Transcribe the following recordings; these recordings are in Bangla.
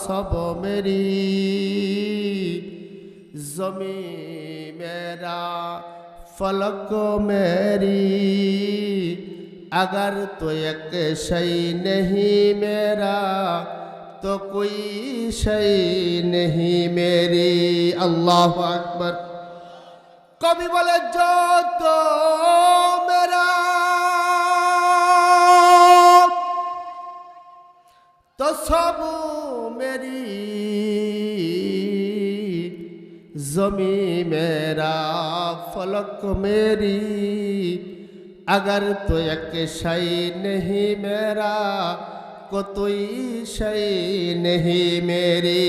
सब मेरी, ज़मीं मेरा फलक मेरी, अगर तो एक शय नहीं मेरा तो कोई शय नहीं मेरी। अल्लाहु अकबर। कवि बोले जो तो मेरा तो सब मेरी, ज़मीं मेरा फलक मेरी, अगर तो एक शय नहीं मेरा कोई शय नहीं मेरी।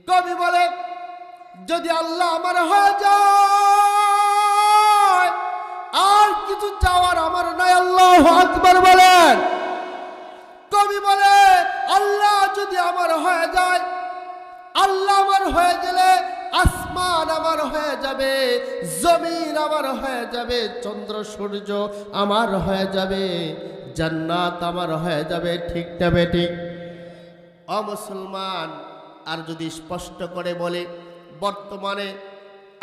कवि बोले যদি আল্লাহ আমার হয়ে যায় আর কিছু চাওয়ার আমার নাই। আল্লাহু আকবার বলেন। কবি বলে আল্লাহ যদি আমার হয়ে যায়, আল্লাহ আমার হয়ে গেলে আসমান আমার হয়ে যাবে, জমিন আমার হয়ে যাবে, চন্দ্র সূর্য আমার হয়ে যাবে, জান্নাত আমার হয়ে যাবে। ঠিক না বেঠিক? ও মুসলমান, আর যদি স্পষ্ট করে বলে, বর্তমানে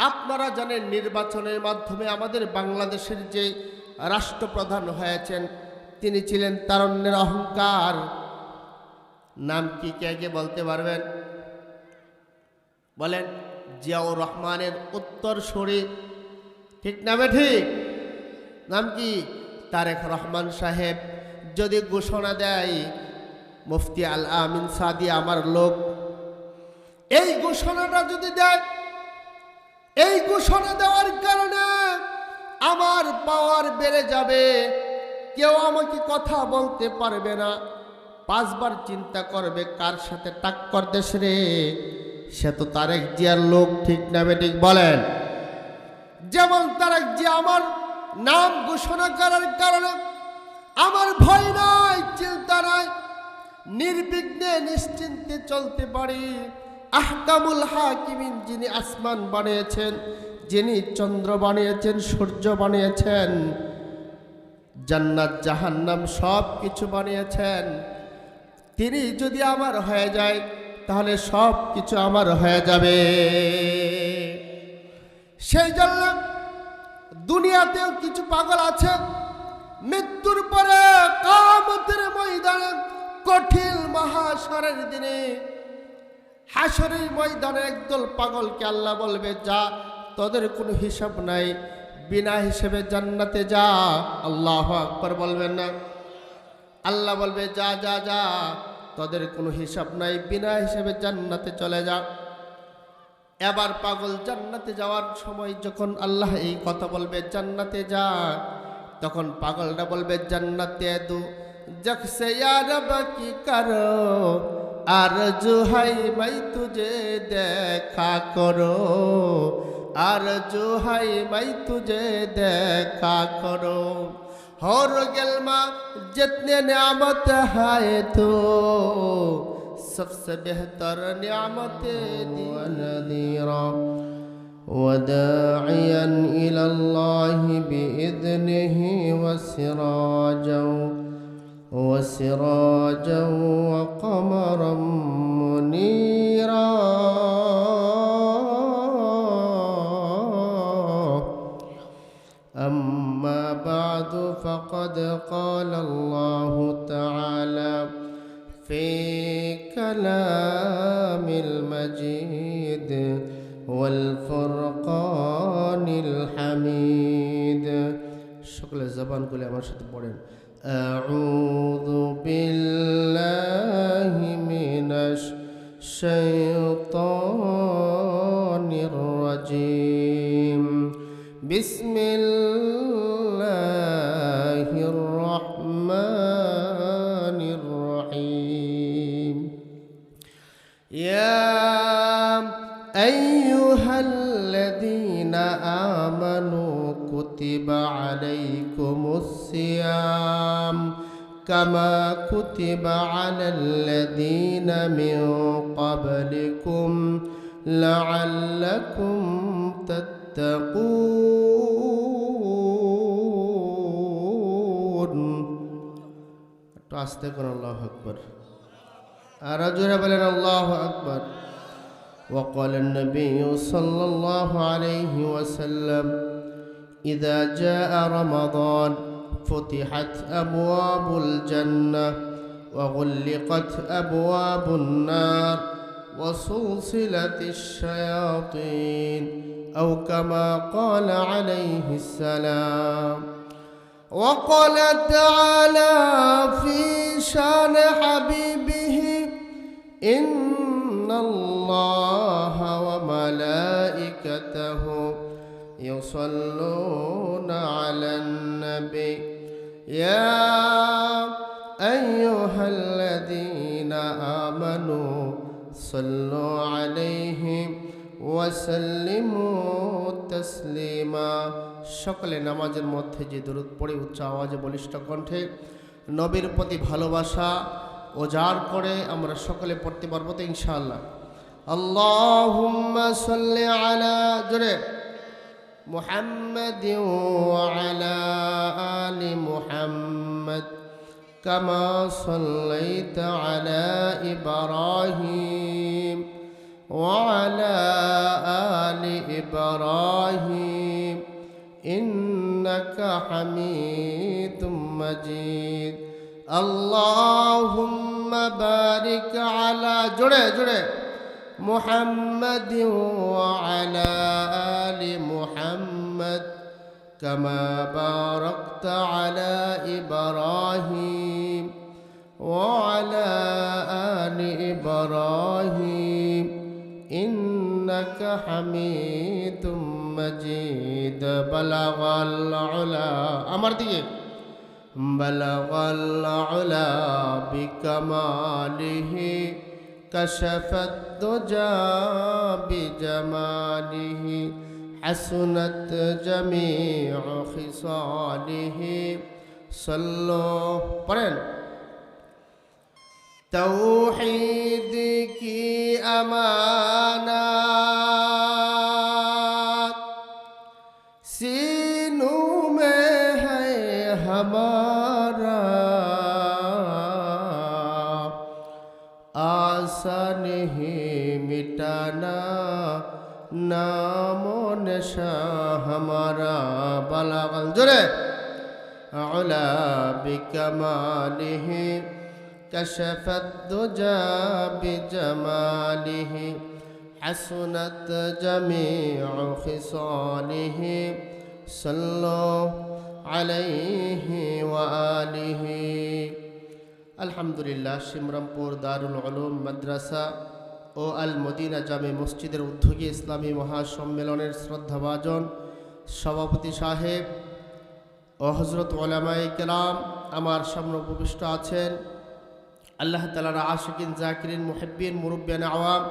আপনারা জানেন নির্বাচনের মাধ্যমে আমাদের বাংলাদেশের যে রাষ্ট্রপ্রধান হয়েছেন তিনি ছিলেন তারুণ্যের অহংকার। নাম কি কে কে বলতে পারবেন? বলেন। জিয়াউর রহমানের উত্তরসূরি। ঠিক না ঠিক? নাম কি? তারেক রহমান সাহেব যদি ঘোষণা দেয় মুফতি আল আমিন সাদি আমার লোক, এই ঘোষণাটা যদি দেয়, এই ঘোষণা দেওয়ার কারণে আমার পাওয়ার বেড়ে যাবে, কেউ আমাকে কথা বলতে পারবে না, 5 বার চিন্তা করবে কার সাথে টাক্কর দেশ রে, সে তো তারেক জিয়ার লোক। ঠিক না বেঠিক? বলেন। যেমন তারেক জিয়া আমার নাম ঘোষণা করার কারণে আমার ভয় নাই, চিন্তা নাই, নির্বিঘ্নে নিশ্চিন্তে চলতে পারি। আহকামুল হাকিমিন, যিনি আসমান বানিয়েছেন, যিনি চন্দ্র বানিয়েছেন, সূর্য বানিয়েছেন, জান্নাত জাহান্নাম সব কিছু বানিয়েছেন, তিনি যদি আমার হয়ে যায় তাহলে সব কিছু আমার হয়ে যাবে। সেই জন্য দুনিয়াতেও কিছু পাগল আছে, মৃত্যুর পরে কিয়ামতের ময়দানে, কঠিন মহাশরের দিনে, হাসরের ময়দানে একদল পাগলকে আল্লাহ বলবে যা, তোদের কোনো হিসাব নাই, বিনা হিসেবে জান্নাতে যা। আল্লাহু আকবার বলবেন না? আল্লাহ বলবে যা যা যা, তোদের কোনো হিসাব নাই, বিনা হিসেবে জান্নাতে চলে যা। এবার পাগল জান্নাতে যাওয়ার সময় যখন আল্লাহ এই কথা বলবে জান্নাতে যা, তখন পাগলটা বলবে জান্নাতে দু জখসে ইয়া রব কি করো, আরজু হাই মাই তুঝে দেখা করো, আরজু হাই মাই তুঝে দেখা করো। হর গেলমা जितने नेमत है तो सबसे बेहतर नेमत नज़ीरा وداعيا إلى الله بإذنه وسراجا وقمرا منيرا أما بعد فقد قال الله تعالى في كلام المجيد والفرقان الحميد। সকল জবান খুলে আমার সাথে পড়েন। أعوذ بالله من الشيطان الرجيم بسم الله الرحمن الرحيم يا أيها الذين آمنوا كتب عليكم الصيام كما كتب على الذين من قبلكم لعلكم تتقون। আস্তে করে আল্লাহু আকবার। আর জোরে বলেন আল্লাহু আকবার। وقال النبي صلى الله عليه وسلم إذا جاء رمضان فتحت أبواب الجنة وغلقت أبواب النار وسلسلت الشياطين أو كما قال عليه السلام. وقال تعالى في شان حبيبه إن الله وملائكته يصلون على النبي يا أيها الذين آمنوا صلوا عليه وسلموا تسليما. সকলে নামাজের মধ্যে যে দরুদ পড়ে উচ্চ আওয়াজে বলিষ্ঠ কণ্ঠে নবীর প্রতি ভালোবাসা ওজার করে আমরা সকলে পড়তে পারবো তো ইনশাআল্লাহ। আল্লাহুম্মা সাল্লি আলা জোরে মুহাম্মাদিন ওয়া আলা আলি মুহাম্মাদ কামা সাল্লাইতা আলা ইব্রাহিম ওয়া আলা আলি ইব্রাহিম ইন্নাকা হামিদুম মাজিদ. আল্লাহুম্মা বারিক আলা জোরে জোরে মুহাম্মাদিন ওয়া আলা আলি মুহাম্মাদ কামা বারাকতা আলা ইব্রাহিম ওয়া আলা আলি ইব্রাহিম ইন্নাকা হামিদুম মাজিদ. বালাগাল উলা আমার দিকে বালাগাল উলা বিকামালিহি কাশাফাত দুজা বিজামালিহি হাসুনাত জামিউ খিসালিহি সাল্লু পড়েন. तौहीद की अमानत सीनों में है हमारा आसान ही मिटाना नामो नशा हमारा. बलागल जोरे उला बिकमालिही कशफत दुजा बिजमालिही हसनत जमीउ खिसालिही सल्लु अलैहि व आलिहि. আলহামদুলিল্লাহ শিমরামপুর দারুল উলুম মাদ্রাসা ও আল মদিনা জামে মসজিদের উদ্যোগে ইসলামী মহাসম্মেলনের শ্রদ্ধাভাজন সভাপতি সাহেব ও হযরত উলামায়ে কেরাম আমার সামনে উপবিষ্ট আছেন. আল্লাহ তাআলার আশিকিন জাকিরিন মুহিব্বিন মুরব্বিয়ান আওয়াম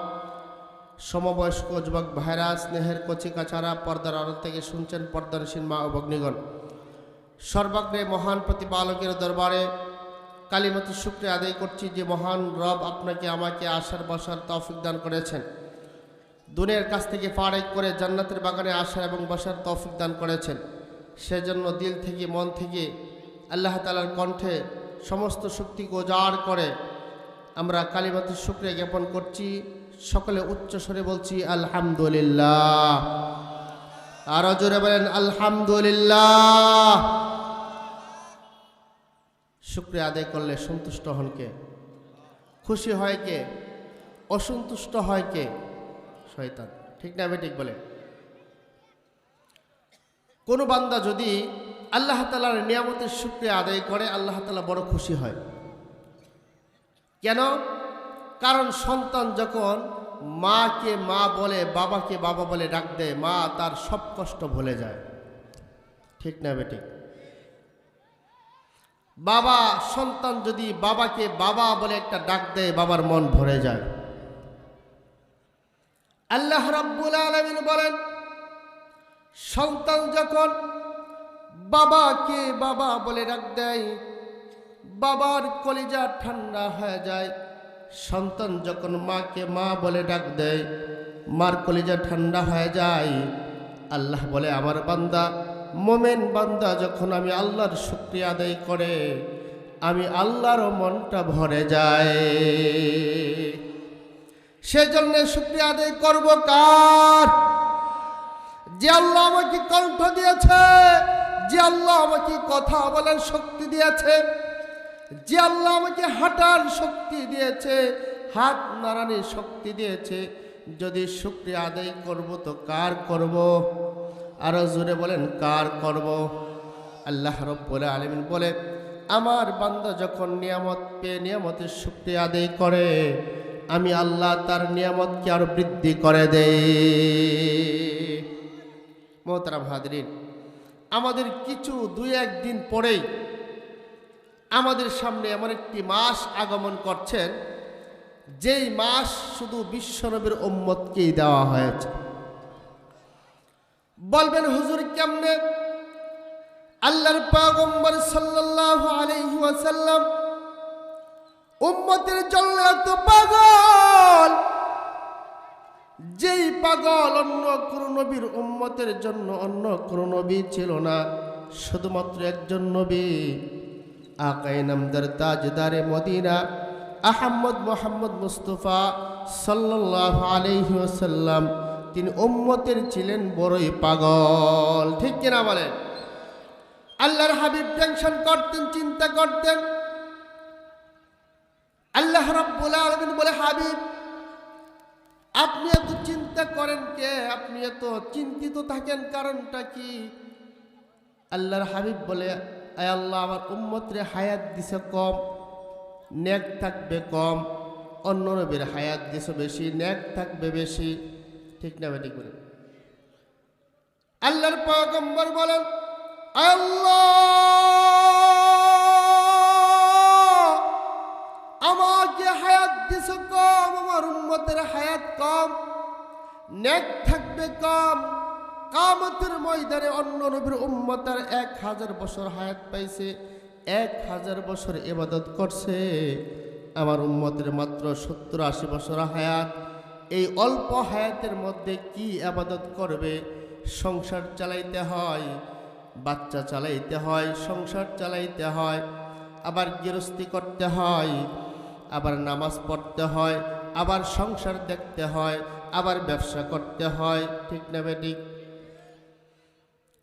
সমবয়স্ক যুবক ভাইরা স্নেহের কচি কাচারা পর্দার আড়াল থেকে শুনছেন পর্দানসীন মা ও ভগ্নীগণ, সর্বাগ্রে মহান প্রতিপালকের দরবারে কালিমাতুশ শুকরিয়া আদায় করছি যে মহান রব আপনাকে আমাকে আসার বসার তৌফিক দান করেছেন, দুনিয়ার কাছ থেকে ফারেক করে জান্নাতের বাগানে আসার এবং বসার তৌফিক দান করেছেন। সেজন্য দিল থেকে মন থেকে আল্লাহ তাআলার কণ্ঠে সমস্ত শক্তিকে উজাড় করে আমরা কালিমাতুশ শুকরিয়া জ্ঞাপন করছি। সকলে উচ্চ স্বরে বলছি আলহামদুলিল্লাহ। আরো জোরে বলেন আলহামদুলিল্লাহ। শুকরিয়া আদায় করলে সন্তুষ্ট হন কে? খুশি হয় কে? অসন্তুষ্ট হয় কে? শয়তান। ঠিক না বেঠিক বলে? কোন বান্দা যদি আল্লাহ তাআলার নিয়ামতের শুকরিয়া আদায় করে আল্লাহ তাআলা বড় খুশি হয়। কেন? কারণ সন্তান যখন মাকে মা বলে, বাবাকে বাবা বলে ডাক দেয়, মা তার সব কষ্ট ভুলে যায়। ঠিক না বেঠিক? বাবা সন্তান যদি বাবাকে বাবা বলে একটা ডাক দেয় বাবার মন ভরে যায়। আল্লাহ রাব্বুল আলামিন বলেন, সন্তান যখন বাবাকে বাবা বলে ডাক দেয় বাবার কলিজা ঠান্ডা হয়ে যায়। সন্তান যখন মাকে মা বলে ডাক দেয় মার কলিজা ঠান্ডা হয়ে যায়। আল্লাহ বলে, আমার বান্দা মোমেন বান্দা যখন আমি আল্লাহর শুকরিয়া আদায় করে আমি আল্লাহর মনটা ভরে যায়। সেজন্য শুকরিয়া আদায় করব কার? যে আল্লাহ আমাকে কণ্ঠ দিয়েছে, যে আল্লাহ আমাকে কথা বলার শক্তি দিয়েছে, যে আল্লাহ আমাকে হাঁটার শক্তি দিয়েছে, হাত নাড়ানোর শক্তি দিয়েছে। যদি শুকরিয়া আদায় করব তো কার করব? আরো জোরে বলেন, কার করব? আল্লাহ রাব্বুল আলামিন বলে, আমার বান্দা যখন নিয়ামত পেয়ে নিয়ামতের শুকরিয়া আদায় করে, আমি আল্লাহ তার নিয়ামতকে আরো বৃদ্ধি করে দেই। মোহতারাম হাজরিন, আমাদের কিছু 2-1 দিন পরেই আমাদের সামনে এমন একটি মাস আগমন করছেন, যেই মাস শুধু বিশ্বনবীর উম্মতকেই দেওয়া হয়েছে। বলবেন হুজুর কেমনে? আল্লাহর পয়গম্বর সাল্লাল্লাহু আলাইহি ওয়াসাল্লাম উম্মতের জন্য এত পাগল, যেই পাগল অন্য কোন নবীর উম্মতের জন্য অন্য কোন নবী ছিল না, শুধুমাত্র একজন নবী, আকায়ে নামদার তাজদারে মদিনা আহমদ মুহাম্মদ মুস্তাফা সাল্লাল্লাহু আলাইহি ওয়াসাল্লাম, তিনি উম্মতের ছিলেন বড়ই পাগল। ঠিক কিনা বলেন? আল্লাহর হাবিব টেনশন করতেন, চিন্তা করতেন। আল্লাহ রাব্বুল আলামিন বলে, হাবিব আপনি এত চিন্তা করেন কে? আপনি এত চিন্তিত থাকেন, কারণটা কি? আল্লাহর হাবিব বলে, আয় আল্লাহ, আমার উম্মতরে হায়াত দিছে কম, নেক থাকবে কম। অন্য নবীর হায়াত দিছে বেশি, নেক থাকবে বেশি। ঠিক না বেটি করে? আল্লাহর পয়গম্বর বলেন, আল্লাহ আমাকে হায়াত দিছে কম, আমার উম্মতের হায়াত কম, নেক থাকবে কম। কিয়ামতের ময়দানে অন্য নবীর উম্মতের 1000 বছর হায়াত পাইছে, 1000 বছর ইবাদত করছে, আমার উম্মতের মাত্র 70-80 বছর হায়াত। এই অল্প হায়াতের মধ্যে কি ইবাদত করবে? সংসার চালাইতে হয়, বাচ্চা চালাইতে হয়, সংসার চালাইতে হয়, আবার গৃহস্থী করতে হয়, আবার নামাজ পড়তে হয়, আবার সংসার দেখতে হয়, আবার ব্যবসা করতে হয়। ঠিক না বেটি?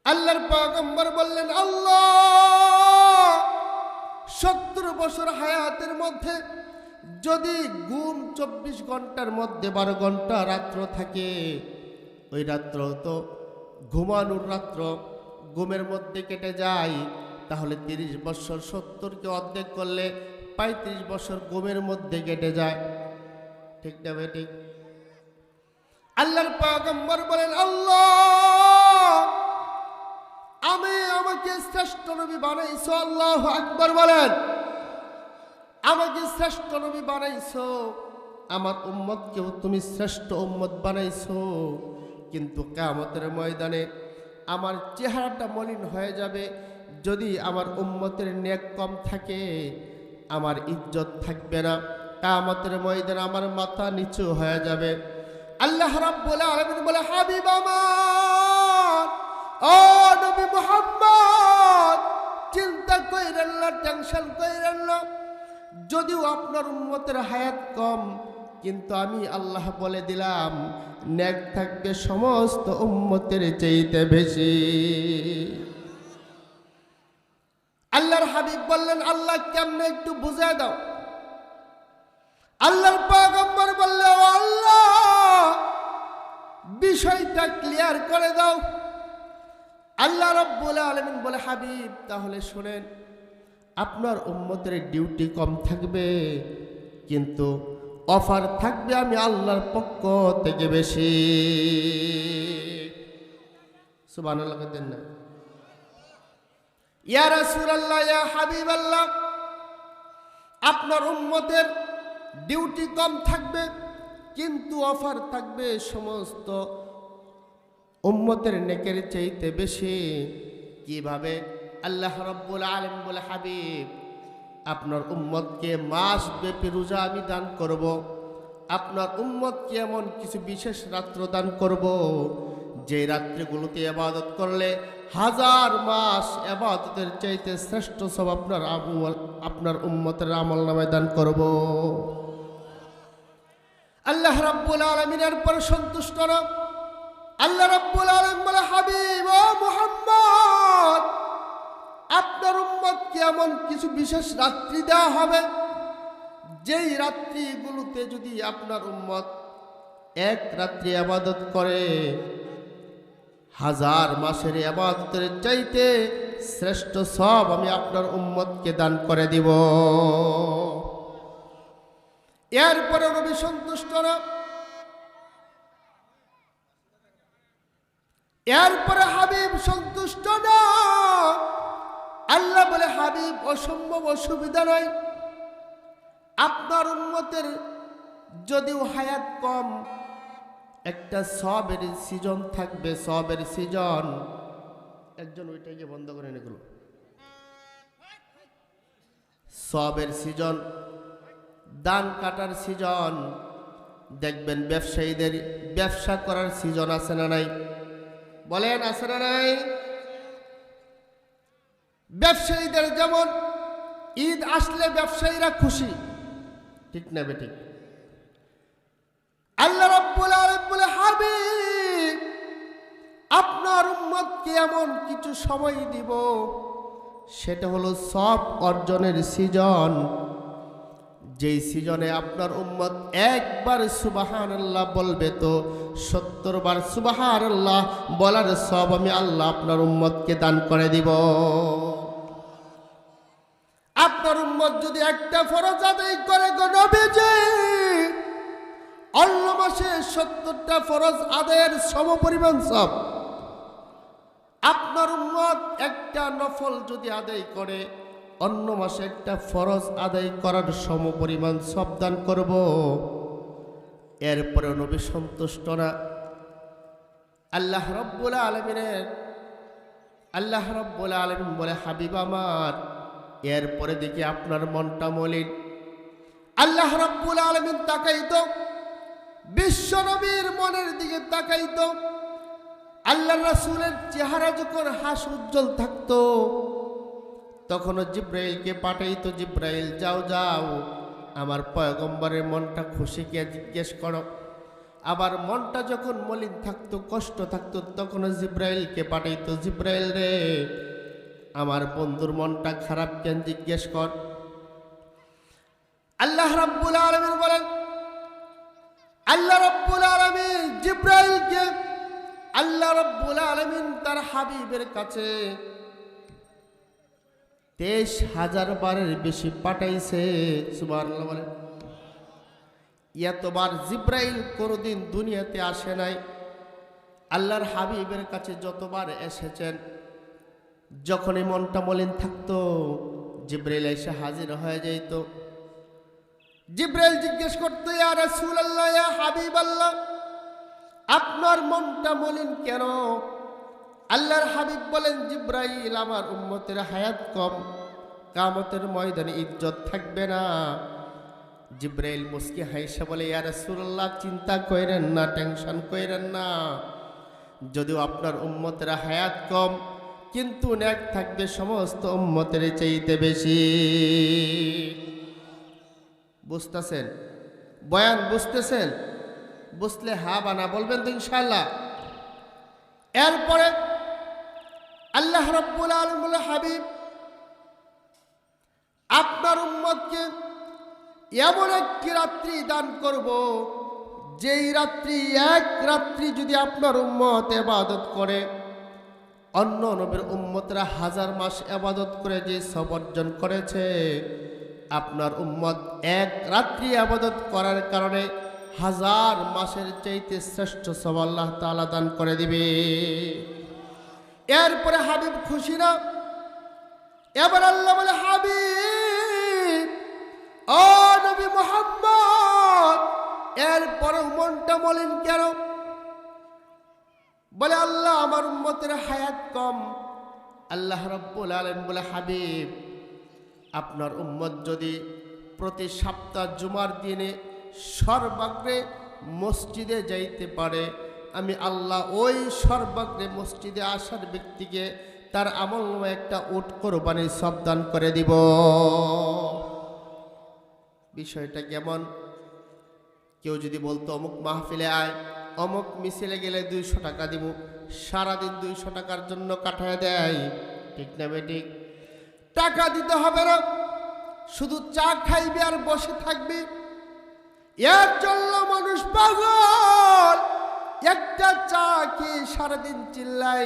আল্লাহর পয়গম্বর বললেন, আল্লাহ 70 বছর হায়াতের মধ্যে যদি ঘুম 24 ঘন্টার মধ্যে 12 ঘন্টা রাত্র থাকে, ওই রাত্র তো ঘুমানোর রাত্র, ঘুমের মধ্যে কেটে যায়, তাহলে 30 বছর 70কে অর্ধেক করলে 35 বছর ঘুমের মধ্যে কেটে যায়। ঠিক না বেটি? আল্লাহর পয়গম্বর বলেন, আল্লাহ আমাকে শ্রেষ্ঠ নবী বানাইছো। আল্লাহু আকবার বলেন। আমাকে শ্রেষ্ঠ নবী বানাইছো, আমার উম্মতকেও তুমি শ্রেষ্ঠ উম্মত বানাইছো, কিন্তু কিয়ামতের ময়দানে আমার চেহারাটা মলিন হয়ে যাবে। যদি আমার উম্মতের নেক কম থাকে, আমার ইজ্জত থাকবে না, কিয়ামতের ময়দানে আমার মাথা নিচু হয়ে যাবে। আল্লাহ রাব্বুল আলামিন বলে, হাবিব আমার, ও নবী মুহাম্মদ, চিন্তা কইরেন না, টেনশন কইরেন না। যদিও আপনার উম্মতের হায়াত কম, কিন্তু আমি আল্লাহ বলে দিলাম, নেক থাকবে সমস্ত উম্মতের চাইতে বেশি। আল্লাহর হাবিব বললেন, আল্লাহ কেমনে একটু বুঝায় দাও। আল্লাহর পয়গম্বর বললেন, ও আল্লাহ বিষয়টা ক্লিয়ার করে দাও। আল্লাহ রাব্বুল আলামিন বলে, হাবিব তাহলে শুনেন, আপনার উম্মতের ডিউটি কম থাকবে, কিন্তু অফার থাকবে আমি আল্লাহর পক্ষ থেকে বেশি। সুবহানাল্লাহ দেন না? ইয়া রাসূলুল্লাহ, ইয়া হাবিবাল্লাহ, আপনার উম্মতের ডিউটি কম থাকবে, কিন্তু অফার থাকবে সমস্ত উম্মতের নেকের চাইতে বেশি। কিভাবে? আল্লাহ রাব্বুল আলামিন বলে, হাবিব আপনার উম্মতকে মাস ব্যাপী রোজা আমি দান করব, আপনার উম্মতকে এমন কিছু বিশেষ রাত্র দান করব, যে রাত্রিগুলোতে ইবাদত করলে হাজার মাস ইবাদতের চাইতে শ্রেষ্ঠ সব আপনার উম্মতের আমলনামায় দান করব। আল্লাহ রাব্বুল আলামিনের পর সন্তুষ্ট না। আল্লাহ রাব্বুল আলামিন বলে, হাবিব ও মুহাম্মদ, আপনার উম্মতকে এমন কিছু বিশেষ রাত্রি দেওয়া হবে, যেই রাত্রিগুলোতে যদি আপনার উম্মত এক রাত্রি ইবাদত করে হাজার মাসের ইবাদতের চাইতে শ্রেষ্ঠ সব আমি আপনার উম্মতকে দান করে দিব। এরপরে নবী সন্তুষ্ট না। এরপরে হাবিব সন্তুষ্ট না। আল্লাহ বলে, হাবিব অসম্ভব অসুবিধা নয়, আপনার উম্মতের যদিও হায়াত কম, একটা সবের সিজন থাকবে, সবের সিজন। একজন ওইটাকে বন্ধ করেন, এগুলো সবের সিজন, ধান কাটার সিজন। দেখবেন ব্যবসায়ীদের ব্যবসা করার সিজন আছে না নাই? বলেন আছে না নাই? ব্যবসায়ীদের যেমন ঈদ আসলে ব্যবসায়ীরা খুশি, ঠিক না বেঠিক? আল্লাহ রাব্বুল আলামিন বলে, হাবিব আপনার উম্মতকে এমন কিছু সময় দিব, সেটা হলো সব অর্জনের সিজন। যেই সিজনে আপনার উম্মত একবার সুবহানাল্লাহ বলবে তো 70 বার সুবহানাল্লাহ বলার সব আমি আল্লাহ আপনার উম্মতকে দান করে দিব। আপনার উম্মত যদি একটা ফরজ আদায় করে গো নবীজি, অন্য মাসে 70টা ফরজ আদায়ের সমপরিমাণ সব। আপনার উম্মত একটা নফল যদি আদায় করে, অন্য মাসে একটা ফরজ আদায় করার সমপরিমাণ সব দান করব। এরপরে নবী সন্তুষ্ট না। আল্লাহ রাব্বুল আলামিন বলে, হাবিব আমার এরপরে দেখি আপনার মনটা মলিন। আল্লাহ রাব্বুল আলামিন তাকাইতো, বিশ্ব নবীর মনের দিকে তাকাইতো। আল্লাহ রাসূলের চেহারা যখন হাস উজ্জ্বল থাকতো, তখনও জিব্রাইলকে পাঠাইতো, জিব্রাইল যাও যাও আমার পয়গম্বরের মনটা খুশি কে জিজ্ঞেস করো। আবার মনটা যখন মলিন থাকতো, কষ্ট থাকতো, তখনও জিব্রাইলকে পাঠাইতো, জিব্রাইল রে আমার বন্ধুর মনটা খারাপ কেন জিজ্ঞেস কর। আল্লাহ রাব্বুল আলামিন বলেন, আল্লাহ রাব্বুল আলামিন জিব্রাইলকে আল্লাহ রাব্বুল আলামিন তার হাবিবের কাছে 23,000 বারের বেশি পাঠাইছে। সুবহানাল্লাহ বলেন। এতবার জিব্রাইল কোনদিন দুনিয়াতে আসে নাই। আল্লাহর হাবিবের কাছে যতবার এসেছেন, যখনই মনটা মলিন থাকতো, জিব্রাইল এসে হাজির হয়ে যাইত। জিব্রাইল জিজ্ঞেস করতো, ইয়া রাসূলুল্লাহ, ইয়া হাবিবাল্লাহ, আপনার মনটা মলিন কেন? আল্লাহর হাবিব বলেন, জিব্রাইল আমার উম্মতের হায়াত কম, কিয়ামতের ময়দানে ইজ্জত থাকবে না। জিব্রাইল মুস্কি হাসে বলে, ইয়া রাসূলুল্লাহ, চিন্তা কইরেন না, টেনশন কইরেন না। যদিও আপনার উম্মতের হায়াত কম, কিন্তু নেক থাকবে সমস্ত উম্মতের চাইতে বেশি। বুঝতেছেন? বয়ান বুঝতেছেন? বুঝলে হা বানা বলবেন তো ইনশাআল্লাহ। এরপরে আল্লাহ রাব্বুল আলামিন বলে, হাবিব আপনার উম্মতকে এমন একটি রাত্রি দান করব, যেই রাত্রি এক রাত্রি যদি আপনার উম্মত ইবাদত করে, অন্য নবীর উম্মতরা হাজার মাস ইবাদত করে যে সওয়াব অর্জন করেছে, আপনার উম্মত এক রাত্রি ইবাদত করার কারণে হাজার মাসের চাইতে শ্রেষ্ঠ সওয়াব আল্লাহ তাআলা দান করে দিবে। এরপরে হাবিব খুশি না। এবার আল্লাহ বলে, হাবিব ও নবী মুহাম্মদ, এরপরে মনটা মলিন কেন? বলে, আল্লাহ আমার উম্মতের হায়াত কম। আল্লাহ রাব্বুল আলামিন বলে, হাবিব আপনার উম্মত যদি প্রতি সপ্তাহ জুমার দিনে সর্বাগ্রে মসজিদে যাইতে পারে, আমি আল্লাহ ওই সর্বাগ্রে মসজিদে আসার ব্যক্তিকে তার আমলনামায় একটা উট কোরবানির সব দান করে দিব। বিষয়টা কেমন? কেউ যদি বলতো অমুক মাহফিলে আয়, অমুক মিছিলে গেলে 200 টাকা দিব, সারাদিন 200 টাকার জন্য কাটায় দেয়, ঠিক না বেঠিক? টাকা দিতে হবে না, শুধু চা খাইবে আর বসে থাকবে। এর জন্য মানুষ পাগল, একটা চা খেয়ে সারাদিন চিল্লাই।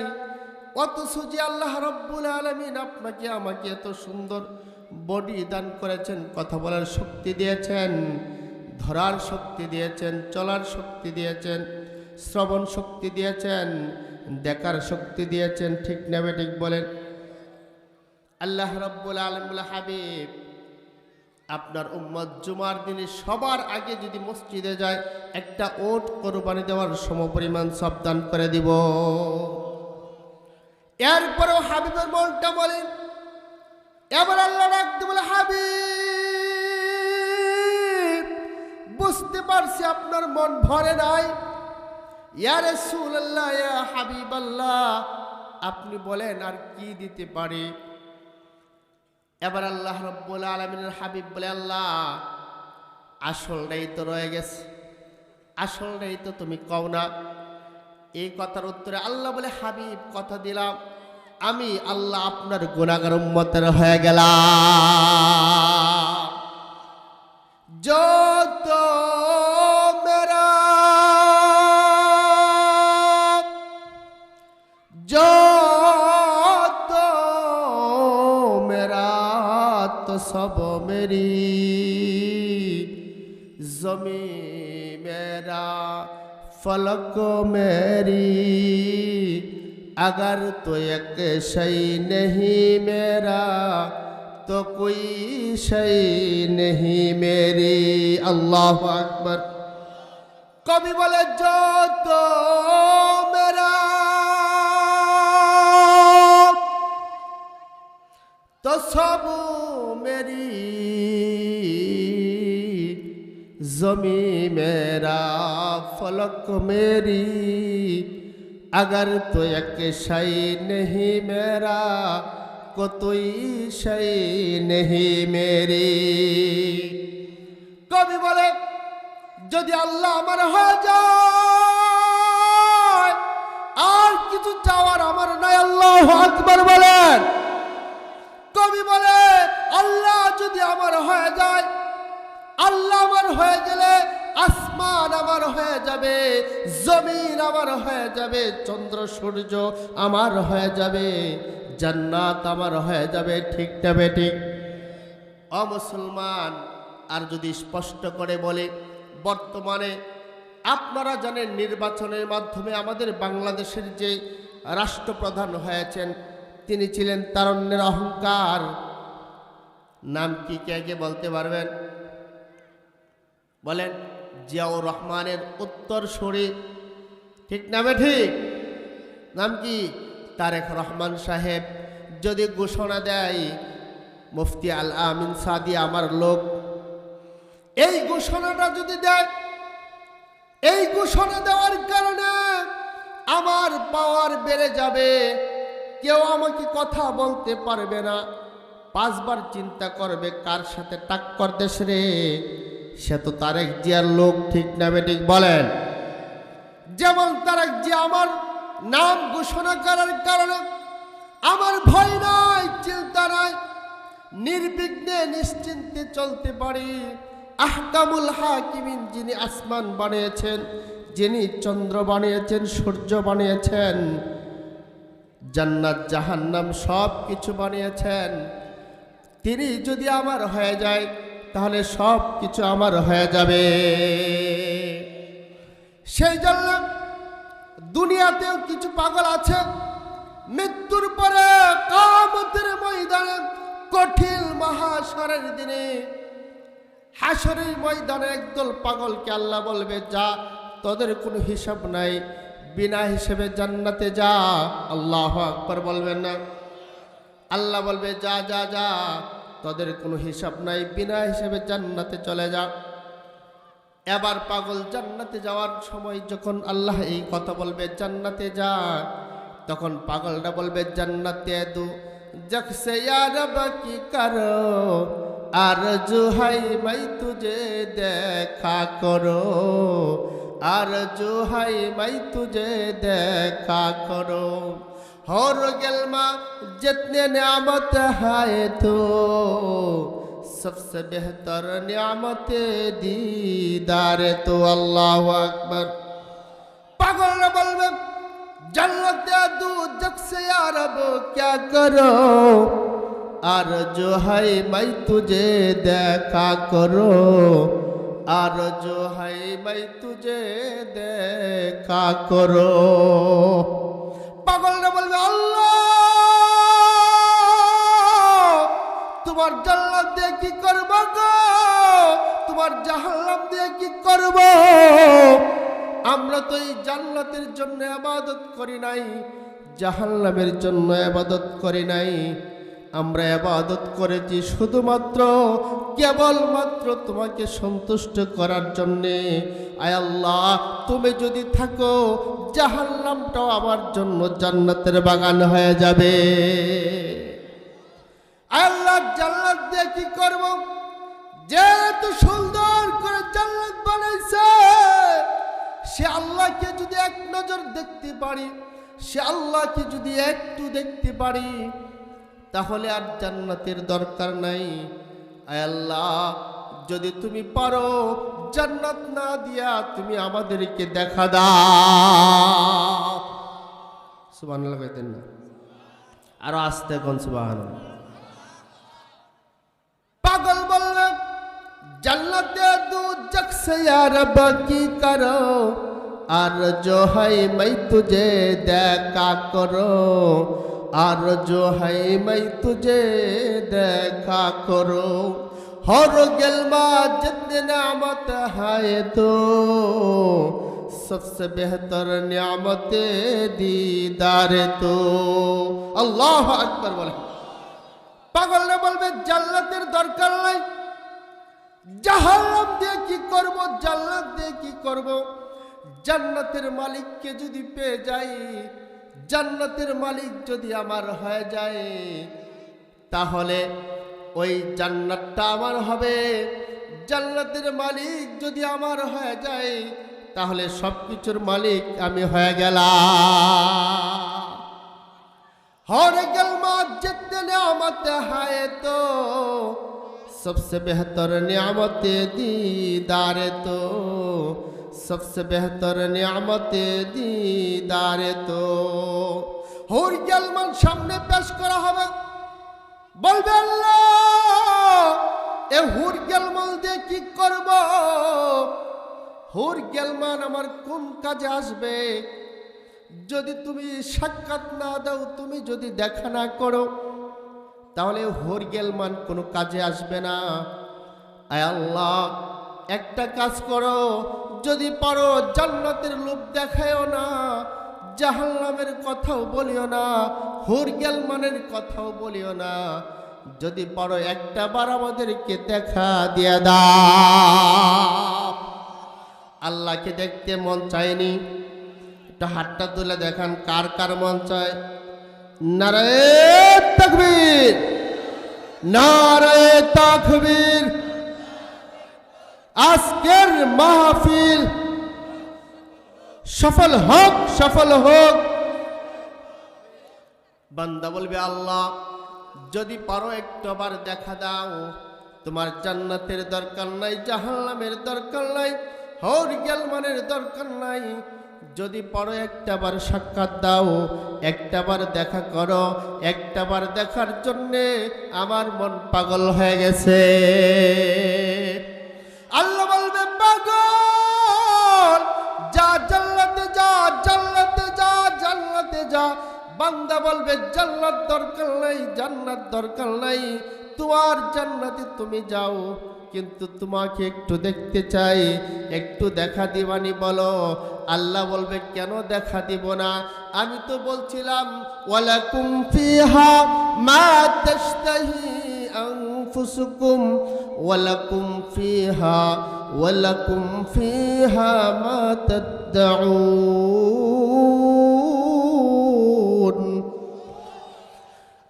অথচ যে আল্লাহ রাব্বুল আলামিন আপনাকে আমাকে এত সুন্দর বডি দান করেছেন, কথা বলার শক্তি দিয়েছেন, ধরার শক্তি দিয়েছেন, চলার শক্তি দিয়েছেন, শ্রবণ শক্তি দিয়েছেন, দেখার শক্তি দিয়েছেন, ঠিক না বেঠিক বলেন? আল্লাহ রাব্বুল আলামিন বলে, হাবিব আপনার উম্মত জুমার দিনে সবার আগে যদি মসজিদে যায়, একটা ওট কোরবানি দেওয়ার সমপরিমাণ সব দান করে দিব। এরপরেও হাবিবের মনটা বলেন, এবার আল্লাহ ডাকতে বলে, হাবিব বুঝতে পারছি আপনার মন ভরে নাই। ইয়া রাসূলুল্লাহ, ইয়া হাবিবাল্লাহ, আপনি বলেন আর কি দিতে পারি? এবার আল্লাহ রাব্বুল আলামিনের হাবিব বলে, আল্লাহ আসলটাই তো রয়ে গেছে, আসলটাই তো তুমি কও না। এই কথার উত্তরে আল্লাহ বলে, হাবিব কথা দিলাম, আমি আল্লাহ আপনার গুনাহগার উম্মতের হয়ে গেলাম। যত মেরা যত মেরা তো সব মেরি জমি মেরা फलक मेरी अगर तो एक शै नहीं मेरा तो कोई शै नहीं मेरी। अल्लाह अकबर। कभी बोले जो तो मेरा तो सब मेरी जमी मेरा फलक मेरी अगर तो एक शै नहीं मेरा कोई शै नहीं मेरी। कवि बोले যদি আল্লাহ আমার হয়ে যায় আর কিছু চাওয়ার আমার নাই। আল্লাহু আকবার বলেন। কবি বলে আল্লাহ যদি আমার হয়ে যায়, আল্লাহ আমার হয়ে গেলে আসমান আমার হয়ে যাবে, জমিন আমার হয়ে যাবে, চন্দ্র সূর্য আমার হয়ে যাবে, জান্নাত আমার হয়ে যাবে, ঠিক না বেঠিক? ও মুসলমান, আর যদি স্পষ্ট করে বলে, বর্তমানে আপনারা জানেন নির্বাচনের মাধ্যমে আমাদের বাংলাদেশের যে রাষ্ট্রপ্রধান হয়েছেন তিনি ছিলেন তারুণ্যের অহংকার। নাম কি কে কে বলতে পারবেন? বলেন। জিয়াউর রহমানের উত্তরসূরি, ঠিক না বেঠিক? নাম কি? তারেক রহমান সাহেব যদি ঘোষণা দেয় মুফতি আল আমিন সাদি আমার লোক, এই ঘোষণাটা যদি দেয়, এই ঘোষণা দেওয়ার কারণে আমার পাওয়ার বেড়ে যাবে, কেউ আমাকে কথা বলতে পারবে না। 5 বার চিন্তা করবে কার সাথে টাক্কর দেশ রে, সে তো তারেক জিয়ার লোক, ঠিক না বেঠিক বলেন? যেমন তারেক জিয়া আমার নাম ঘোষণা করার কারণে আমার ভয় নাই, চিন্তা নাই, নির্বিঘ্নে নিশ্চিন্তে চলতে পারি। আহকামুল হাকিমিন, যিনি আসমান বানিয়েছেন, যিনি চন্দ্র বানিয়েছেন, সূর্য বানিয়েছেন, জান্নাত জাহান্নাম সব কিছু বানিয়েছেন, তিনি যদি আমার হয়ে যায় তাহলে সব কিছু আমার হয়ে যাবে। সেই জন্য দুনিয়াতেও কিছু পাগল আছে, মৃত্যুর পরে কিয়ামতের ময়দানে, কঠিন মহাশরের দিনে, হাসরের ময়দানে একদল পাগলকে আল্লাহ বলবে, যা, তোদের কোনো হিসাব নাই, বিনা হিসেবে জান্নাতে যা। আল্লাহু আকবার বলবেন না? আল্লাহ বলবে, যা যা যা, তোদের কোনো হিসাব নাই, বিনা হিসেবে জান্নাতে চলে যা। এবার পাগল জান্নাতে যাওয়ার সময় যখন আল্লাহ এই কথা বলবে জান্নাতে যা, তখন পাগলটা বলবে জান্নাতে দু জখসে ইয়া রব কি করো আরজু হাই মাই তুঝে দেখা করো, আরজু হাই মাই তুঝে দেখা করো। হর গেলমা जितने नियामत है तो सबसे बेहतर नियामत दीदार तो अल्लाह अकबर। पागल न बोलबे जन्नत दू जग से या रब क्या करो, और जो है मैं तुझे देखा करो, और जो है मैं तुझे देखा करो। पागल न बोलबे अल्लाह তোমার জান্নাত দিয়ে কি করব গো, তোমার জাহান্নাম দিয়ে কি করব? আমরা তো এই জান্নাতের জন্য ইবাদত করি নাই, জাহান্নামের জন্য ইবাদত করি নাই। আমরা ইবাদত করেছি শুধুমাত্র কেবলমাত্র তোমাকে সন্তুষ্ট করার জন্য। আয় আল্লাহ, তুমি যদি থাকো জাহান্নামটাও আমার জন্য জান্নাতের বাগান হয়ে যাবে। আল্লাহ জান্নাত দিয়ে কি করব? যেহেতু সুন্দর করে জান্নাত বানাইছে, সে আল্লাহকে যদি এক নজর দেখতে পারি, সে আল্লাহকে যদি একটু দেখতে পারি, তাহলে আর জান্নাতের দরকার নাই। আয় আল্লাহ, যদি তুমি পারো জান্নাত না দিয়া তুমি আমাদেরকে দেখা দাও। সুবহানাল্লাহ কইতেন না? আরো আস্তে কোন সুবহানাল্লাহ। पागल बोलने जन्नत दू जग से या रब की करो, और जो है मैं तुझे देखा करो, और जो है मैं तुझे देखा करो। हर गिलमा जितने नियामत है तो सबसे बेहतर नियामत दीदार तो अल्लाह अकबर बोले। পাগল না বলবে জান্নাতের দরকার নাই, জাহান্নাম দিয়ে কি করব, জান্নাত দিয়ে কি করব? জান্নাতের মালিককে যদি পেয়ে যাই, জান্নাতের মালিক যদি আমার হয়ে যায়, তাহলে ওই জান্নাতটা আমার হবে। জান্নাতের মালিক যদি আমার হয়ে যায়, তাহলে সবকিছুর মালিক আমি হয়ে গেলাম। हर गलमा जितने नियामत है तो सबसे बेहतर नियामत दीदार तो सबसे बेहतर नियामत दीदार तो। হুর গেলমান সামনে পেশ করা হবে, বলবে আল্লাহ এ হুর গেলমান দিয়ে কি করব? হুর গেলমান আমার কোন কাজে আসবে? যদি তুমি সাক্ষাৎ না দাও, তুমি যদি দেখা না করো, তাহলে হুর গেলমান কোনো কাজে আসবে না। আয় আল্লাহ, একটা কাজ করো, যদি পারো জান্নাতের লোভ দেখায়ও না, জাহান্নামের কথাও বলিও না, হুর গেলমানের কথাও বলিও না। যদি পারো একটা বার আমাদেরকে দেখা দিয়ে দাও। আল্লাহকে দেখতে মন চায়নি? হাতটা তুলে দেখান কার কার মন চায়? নারায়ে তাকবীর, নারায়ে তাকবীর। আজকের মাহফিল সফল হোক, সফল হোক। বান্দা বলবে আল্লাহ যদি পারো একটাবার দেখা দাও, তোমার জান্নাতের দরকার নাই, জাহান্নামের দরকার নাই, হর গেলমানের দরকার নাই। যদি পারো একটাবার সাক্ষাৎ দাও, একটাবার দেখা করো, একটাবার দেখার জন্যে আমার মন পাগল হয়ে গেছে। আল্লাহ বলবে পাগল যা জান্নাতে যা, জান্নাতে যা, জান্নাতে যা। বান্দা বলবে জান্নাত দরকার নাই, জান্নাত দরকার নাই, তোমার জান্নাতে তুমি যাও, কিন্তু তোমাকে একটু দেখতে চাই, একটু দেখা দিবানি বলো। আল্লাহ বলবে কেন দেখা দিব না? আমি তো বলছিলাম ওয়ালাকুম ফিহা মা তাশতাহি أنفسكم ولكم فيها ما تدعون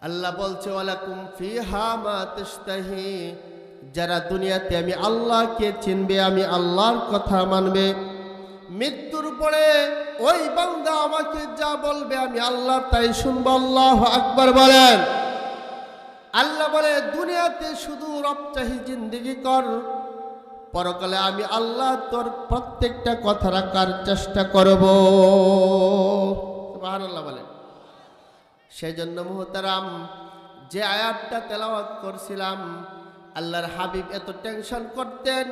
আল্লাহ বলছে ওয়ালাকুম ফিহা মা তাশতাহি, যারা দুনিয়াতে আমি আল্লাহকে চিনবে, আমি আল্লাহর কথা মানবে, মৃত্যুর পরে ওই বান্দা আমাকে যা বলবে আমি আল্লাহ তাই শুনবো। আল্লাহু আকবার বলেন। আল্লাহ বলে দুনিয়াতে শুধু রবচাহি জিন্দেগি কর, পরকালে আমি আল্লাহ তোর প্রত্যেকটা কথা রাখার চেষ্টা করব। সুবহানাল্লাহ বলেন। সেই জন্য মুহতারাম, যে আয়াতটা তেলাওয়াত করছিলাম, আল্লাহর হাবিব এত টেনশন করতেন,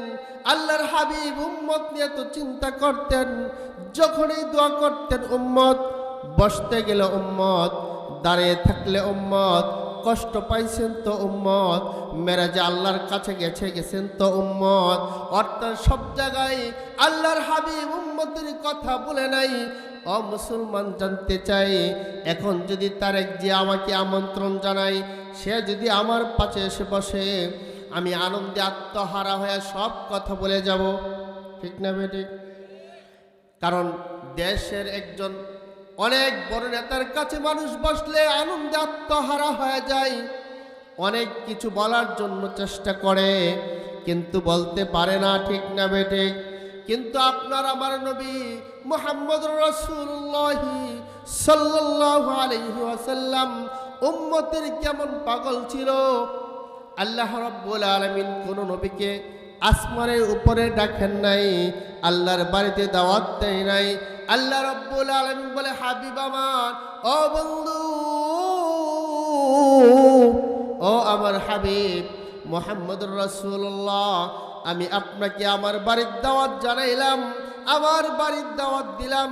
আল্লাহর হাবিব উম্মত নিয়ে এত চিন্তা করতেন। যখনই দোয়া করতেন উম্মত, বসতে গেলে উম্মত, দাঁড়িয়ে থাকলে উম্মত, কষ্ট পাইছেন তো উম্মত, মেরাজে আল্লাহর কাছে গেছেন তো উম্মত, অর্থাৎ সব জায়গায় আল্লাহর হাবিব উম্মতের কথা বলে নাই। ও মুসলমান, জানতে চাই, এখন যদি তারেক যে আমাকে আমন্ত্রণ জানায়, সে যদি আমার পাশে এসে বসে, আমি আনন্দে আত্মহারা হয়ে সব কথা বলে যাব, ঠিক না বেঠিক? কারণ দেশের একজন অনেক বড় নেতার কাছে মানুষ বসলে আনন্দে আত্মহারা হয়ে যায়, অনেক কিছু বলার জন্য চেষ্টা করে কিন্তু বলতে পারে না, ঠিক না বেঠিক? কিন্তু আপনার আমার নবী মুহাম্মদুর রাসূলুল্লাহ সাল্লাল্লাহু আলাইহি ওয়াসাল্লাম উম্মতের কেমন পাগল ছিল। আল্লাহ রাব্বুল আলামিন কোন নবীকে আসমানের উপরে ডাকেন নাই, আল্লাহর বাড়িতে দাওয়াত দেয় নাই। আল্লাহ রাব্বুল আলামিন বলে, হাবিব আমার, ও বন্ধু, ও আমার হাবিব মুহাম্মদুর রাসূলুল্লাহ, আমি আপনাকে আমার বাড়ির দাওয়াত জানাইলাম, আমার বাড়ির দাওয়াত দিলাম।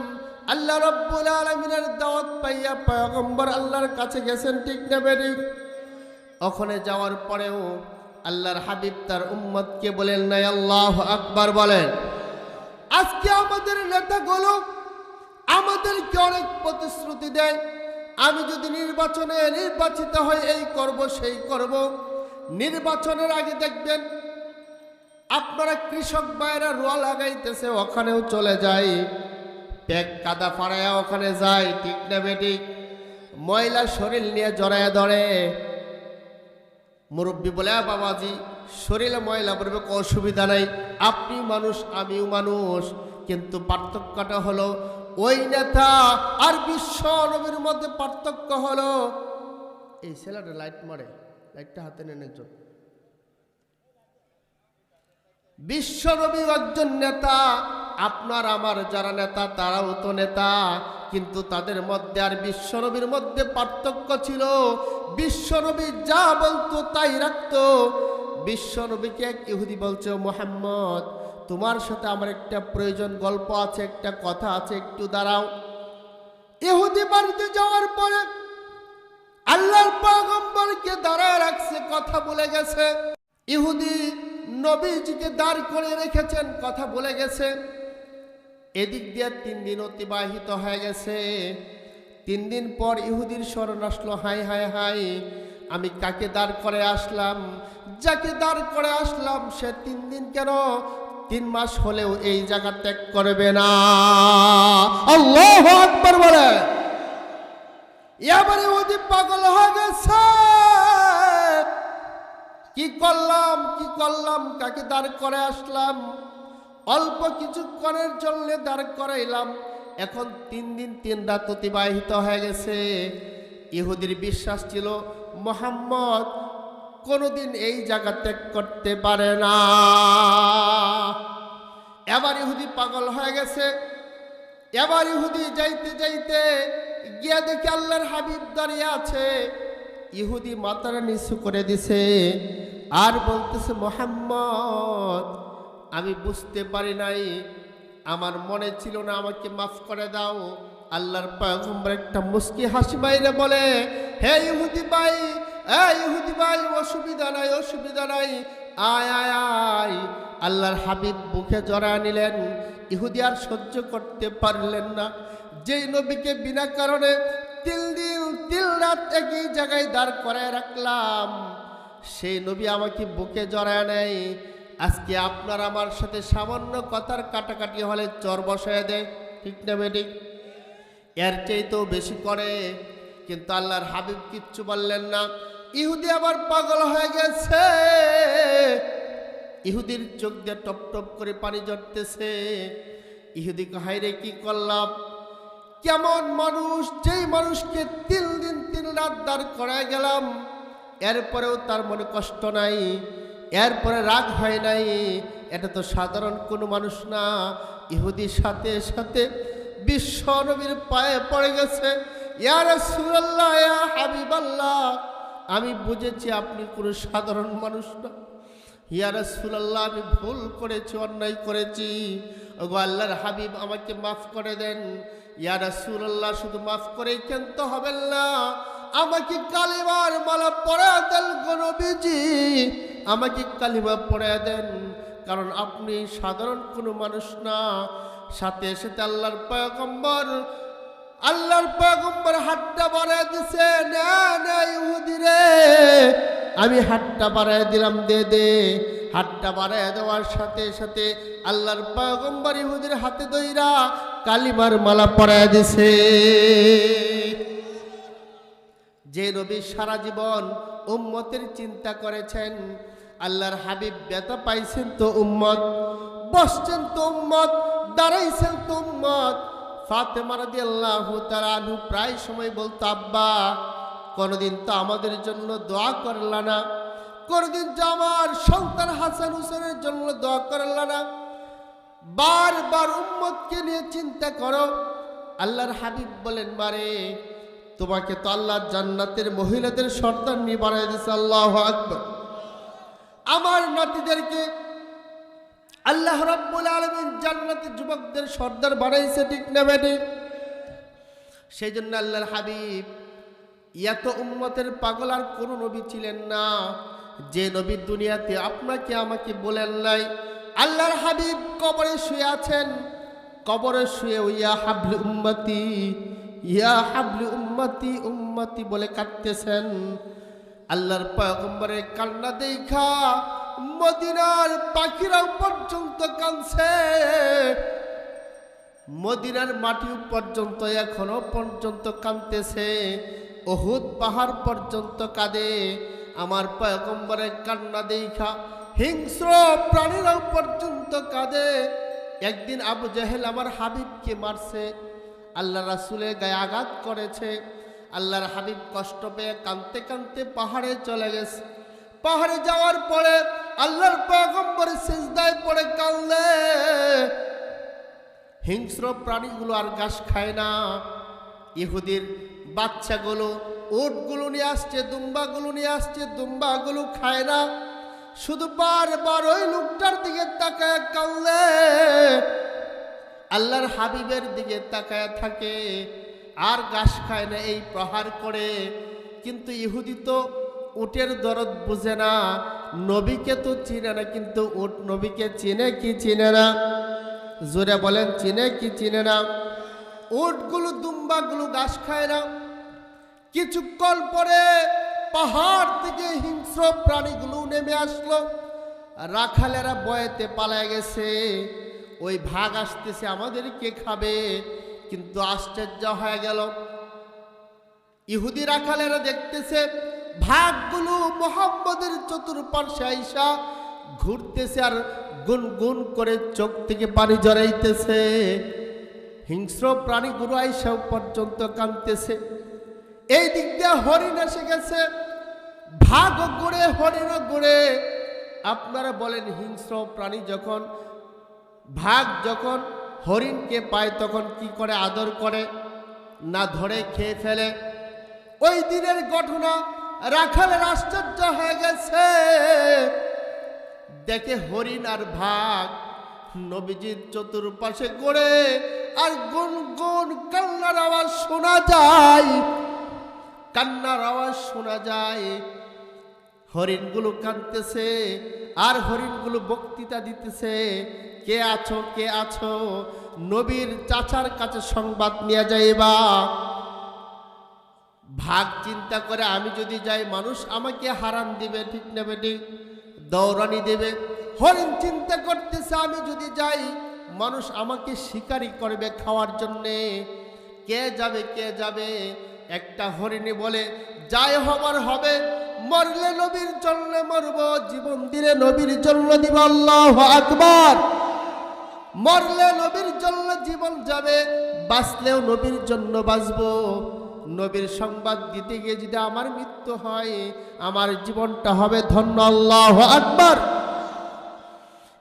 আল্লাহ রাব্বুল আলামিনের দাওয়াত পাইয়া পয়গম্বর আল্লাহর কাছে গেছেন, ঠিক না বেঠিক? ওখানে যাওয়ার পরেও আল্লাহর হাবিব তার উম্মতকে বলেন নাই, আল্লাহু আকবার বলেন। আজকে আমাদের নেতাগুলো আমাদেরকে অনেক প্রতিশ্রুতি দেয়, আমি যদি নির্বাচনে নির্বাচিত হই এই করব সেই করব। নির্বাচনের আগে দেখবেন আপনারা কৃষক ভাইরা রোয়া লাগাইতেছে, ওখানেও চলে যায়, পেক কাদা ফাড়ায়া ওখানে যায়, ঠিক না বেঠিক? ময়লা শরীর নিয়ে জড়ায় ধরে, মুরব্বী বলে, বাবাজি শরীরে ময়লা পড়বে, অসুবিধা নাই, আপনি মানুষ আমিও মানুষ, কিন্তু পার্থক্যটা হলো ওই নেতা আর বিশ্ব নবীর মধ্যে পার্থক্য হলো, এই ছেলেটা লাইট মারে, লাইটটা হাতে নেন একজন। বিশ্ব নবী একজন নেতা, আপনার আমার যারা নেতা তারাও তো নেতা, কিন্তু তাদের মধ্যে আর বিশ্ব নবীর মধ্যে পার্থক্য ছিল। বিশ্ব নবী যা বলতো তাই রাখতো। বিশ্ব নবীকে এক ইহুদি বলছে, মুহাম্মদ তোমার সাথে আমার একটা প্রয়োজন, গল্প আছে, একটা কথা আছে, একটু দাঁড়াও। ইহুদি বাড়িতে যাওয়ার পরে আল্লাহর পয়গম্বরকে দাঁড়ায় রাখছে, কথা বলে গেছে। ইহুদি নবীজিকে দাঁড় করে রেখেছেন, কথা বলে গেছে। এদিক দিয়ে 3 দিন অতিবাহিত হয়ে গেছে। 3 দিন পর ইহুদির স্মরণ আসলো, হাই হাই হাই, আমি কাকে দাঁড় করে আসলাম, যাকে দাঁড় করে আসলাম সে 3 দিন কেন 3 মাস হলেও এই জায়গা ত্যাগ করবে না। আল্লাহু আকবার বলে। এবারে ইহুদি পাগল হয়ে গেছে, কি করলাম, কাকে দাঁড় করে আসলাম, অল্প কিছুক্ষণের জন্য দাঁড় করাইলাম, এখন 3 দিন 3 রাত অতিবাহিত হয়ে গেছে। ইহুদির বিশ্বাস ছিল মুহাম্মদ কোনোদিন এই জায়গা ত্যাগ করতে পারে না। এবার ইহুদি পাগল হয়ে গেছে। এবার ইহুদি যাইতে যাইতে গিয়া দেখে আল্লাহর হাবিব দাঁড়িয়ে আছে। ইহুদি মাথাটা নিচু করে দিছে আর বলতেছে, মুহাম্মদ আমি বুঝতে পারি নাই, আমার মনে ছিল না, আমাকে মাফ করে দাও। আল্লাহর পয়গম্বর একটা মুস্কি হাসি মাইরে বলে, হে ইহুদি ভাই, ইহুদি ভাই, অসুবিধা নাই, আয় আয় আয়। আল্লাহর হাবিব বুকে জড়ায় নিলেন। ইহুদি আর সহ্য করতে পারলেন না, যেই নবীকে বিনা কারণে 3 দিন 3 রাত একই জায়গায় দাঁড় করায় রাখলাম, সেই নবী আমাকে বুকে জড়ায় নেয়। আজকে আপনার আমার সাথে সামান্য কথার কাটাকাটি হলে চর বসায় দেয়, ঠিক না বেঠিক? এর চাইতেও বেশি করে, কিন্তু আল্লাহর হাবিব কিচ্ছু বললেন না। ইহুদি আবার পাগল হয়ে গেছে, ইহুদির চোখ দিয়ে টপ টপ করে পানি ঝরতেছে। ইহুদি হায়রে কি করলাম, কেমন মানুষ, যেই মানুষকে 3 দিন 3 রাত দাঁড় করায় গেলাম, এরপরেও তার মনে কষ্ট নাই, এরপরে রাগ হয় নাই, এটা তো সাধারণ কোনো মানুষ না। ইহুদির সাথে সাথে বিশ্ব নবীর পায়ে পড়ে গেছে, ইয়া রাসূলুল্লাহ, ইয়া হাবিবাল্লাহ, আমি বুঝেছি আপনি কোনো সাধারণ মানুষ না। ইয়া রাসূলুল্লাহ, আমি ভুল করেছি, অন্যায় করেছি, ওগো আল্লাহর হাবিব আমাকে মাফ করে দেন। ইয়া রাসূলুল্লাহ, শুধু মাফ করেই কেনতে হবে না, আমাকে কালিমার মালা পড়া দেন গো নবীজি, আমাকে কালিমা পড়া দেন, কারণ আপনি সাধারণ কোনো মানুষ না। সাথে সাথে আল্লাহর পয়গম্বর হাতটা বাড়ায় দিছে, না না ইহুদি রে, আমি হাতটা বাড়ায় দিলাম, দে দে। হাতটা বাড়ায় দেওয়ার সাথে সাথে আল্লাহর পয়গম্বর ইহুদির হাতে দইরা কালিমার মালা পরায় দিছে। যে নবী সারা জীবন উম্মতের চিন্তা করেছেন, আল্লাহর হাবিব ব্যথা পাইছেন তো উম্মত, বসছেন তো উম্মত, দাঁড়াইছেন তো উম্মত। ফাতেমা রাদিয়াল্লাহু তাআলা আনহা প্রায় সময় বলতো, আব্বা কোনদিন তো আমাদের জন্য দোয়া করলা না, কোনদিন তো আমার সন্তান হাসান হুসেনের জন্য দোয়া করলা না, বারবার উম্মতকে নিয়ে চিন্তা করো। আল্লাহর হাবিব বলেন, মারে তোমাকে তো আল্লাহ জান্নাতের মহিলাদের সর্দার নিয়ে বানায় দিয়েছে, আল্লাহু আকবার। আমার নাতিদেরকে আল্লাহ রাব্বুল আলামিন জান্নাতের যুবকদের সর্দার বানাইছে, ঠিক না বেঠিক? সেই জন্য আল্লাহর হাবিব, এত উম্মতের পাগল আর কোন নবী ছিলেন না যে নবী দুনিয়াতে আপনাকে আমাকে বলেন নাই। আল্লাহর হাবিব কবরে শুয়ে আছেন, কবরে শুয়ে ইয়া হাবলু উম্মতি, ইয়া হাবলু উম্মতি, উম্মতি বলে কাঁদতেছেন। আল্লাহর পয়গম্বরের কান্না দেখা মদিনার পাখিরাও পর্যন্ত কাঁদছে, মদিনার মাটি পর্যন্ত এখনো পর্যন্ত কাঁদতেছে, উহুদ পাহাড় পর্যন্ত কাঁদে আমার পয়গম্বরের কান্না দেখা, হিংস্র প্রাণীরাও পর্যন্ত কাঁদে। একদিন আবু জেহেল আমার হাবিবকে মারছে, আল্লাহ রাসূলের গায়ে আঘাত করেছে। আল্লাহর হাবিব কষ্ট পেয়ে কাঁদতে কাঁদতে পাহাড়ে চলে গেছে। পাহাড়ে যাওয়ার পরে আল্লাহর পয়গম্বর সিজদায় পড়ে কাঁদলে, হিংস্র প্রাণীগুলো আর ঘাস খায় না, ইহুদির বাচ্চাগুলো উটগুলো নিয়ে আসছে, দুম্বাগুলো নিয়ে আসছে, দুম্বাগুলো খায় না, শুধু বারবার ওই লোকটার দিকে তাকায় কাঁদলে, আল্লাহর হাবিবের দিকে তাকায় থাকে, আর ঘাস খায় না, এই প্রহার করে। কিন্তু ইহুদি তো উটের দরদ বুঝে না, নবীকে তো চিনে না, কিন্তু উট নবীকে চিনে কি চিনে না? জোরে বলেন, চিনে কি চিনে না? উটগুলো দুম্বাগুলো ঘাস খায় না। কিছুক্ষণ পরে পাহাড় থেকে হিংস্র প্রাণীগুলো নেমে আসলো, রাখালেরা বয়েতে পালায় গেছে, ওই ভাগ আসতেছে আমাদেরকে খাবে। কিন্তু আশ্চর্য হয়ে গেল, ইহুদি রাখালেরা দেখতেছে ভাগগুলো মুহাম্মদের চতুর্পার্শ্বে আইসা ঘুরতেছে আর গুনগুন করে চোখ থেকে পানি জড়াইতেছে। হিংস্র প্রাণীগুলো আইসা পর্যন্ত কাঁদতেছে। এই দিক দিয়ে হরিণ এসে গেছে, ভাগ ঘুরে, হরিণ ঘুরে। আপনারা বলেন, হিংস্র প্রাণী যখন ভাগ যখন হরিণকে পায় তখন কি করে? আদর করে না, ধরে খেয়ে ফেলে। ওই দিনের ঘটনা রাখালের আশ্চর্য হয়ে গেছে, দেখে হরিণ আর ভাগ নবীজির চতুর্পাশে ঘুরে, আর গুন গুন কান্নার আওয়াজ শোনা যায়, কান্নার আওয়াজ শোনা যায়। হরিণগুলো কাঁদতেছে আর হরিণগুলো বক্তৃতা দিতেছে, কে আছো, কে আছো, নবীর চাচার কাছে সংবাদ নিয়ে যাইবা। ভাগ চিন্তা করে আমি যদি যাই মানুষ আমাকে হারান দিবে, ঠিক না বেঠিক, দৌড়ানি দেবে। হরিণ চিন্তা করতেছে আমি যদি যাই মানুষ আমাকে শিকারি করবে খাওয়ার জন্যে, কে যাবে কে যাবে। একটা হরিণী বলে যাই হবার হবে, মরলে নবীর জন্য মরব, জীবন দিলে নবীর জন্য দিব। আল্লাহু আকবার। মরলে নবীর জন্য জীবন যাবে, বাঁচলেও নবীর জন্য বাঁচব। নবীর সংবাদ দিতে গিয়ে যদি আমার মৃত্যু হয় আমার জীবনটা হবে ধন্য। আল্লাহু আকবার।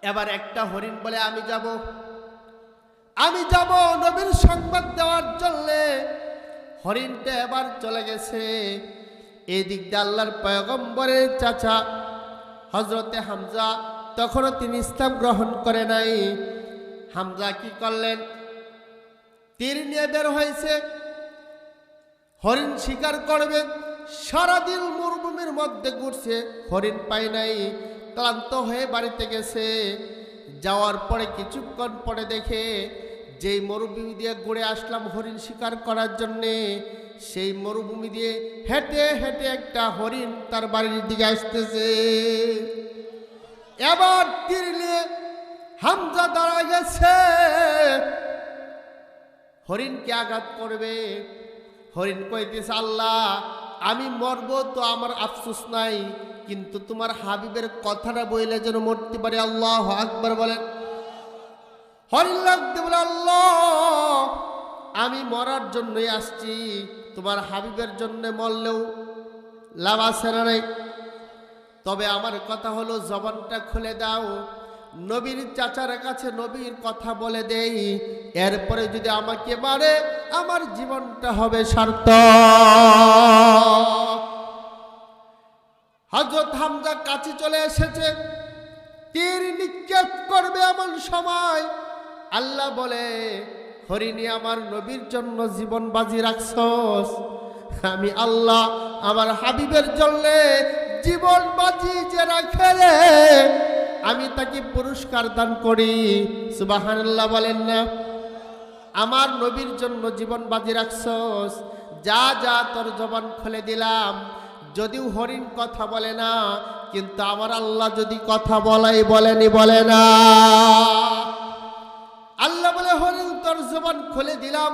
এবার একটা হরিণ বলে আমি যাব নবীর সংবাদ দেওয়ার জন্য। হরিণটা এবার চলে গেছে। এই দিক দিয়ে আল্লাহর পয়গম্বরের চাচা হযরতে হামজা, তখনও তিনি ইসলাম গ্রহণ করে নাই। হামজা কি করলেন, তীর নিয়ে বের হয়েছে, হরিণ শিকার করবে। সারাদিন মরুভূমির মধ্যে ঘুরছে, হরিণ পায় নাই, ক্লান্ত হয়ে বাড়িতে গেছে। যাওয়ার পরে কিছুক্ষণ পরে দেখে যেই মরুভূমি দিয়ে ঘুরে আসলাম হরিণ শিকার করার জন্যে, সেই মরুভূমি দিয়ে হেঁটে হেঁটে একটা হরিণ তার বাড়ির দিকে আসতেছে। এবার তীর নিয়ে হামজা দাঁড়া গেছে, হরিণকে আঘাত করবে। হরিণ কইতেছে আল্লাহ আমি মরব তো আমার আফসোস নাই, কিন্তু তোমার হাবিবের কথাটা বইলে যেন মরতে পারি। আল্লাহু আকবার বলেন। হরিণ লাগতে বলে আল্লাহ আমি মরার জন্যই আসছি, তোমার হাবিবের জন্য মরলেও লাভ আছে না নাই? তবে আমার কথা হলো জবানটা খুলে দাও, নবীর চাচার কাছে নবীর কথা বলে দেই, এরপরে যদি আমাকে মারে আমার জীবনটা হবে সার্থক। হযরত হামজা কাছে চলে এসেছে, তীর নিক্ষেপ করবে এমন সময় আল্লাহ বলে হরিণী আমার নবীর জন্য জীবন বাজি রাখছস, আমি আল্লাহ আমার হাবিবের জন্য জীবন বাজি যে রাখে রে আমি তাকে পুরস্কার দান করি। সুবহানাল্লাহ বলেন না? আমার নবীর জন্য জীবন বাজি রাখছস, যা যা তোর জবান খুলে দিলাম। যদিও হরিণ কথা বলে না, কিন্তু আমার আল্লাহ যদি কথা বলাই বলেনি বলে না। আল্লাহ বলে হরিণ তোর জবান খুলে দিলাম।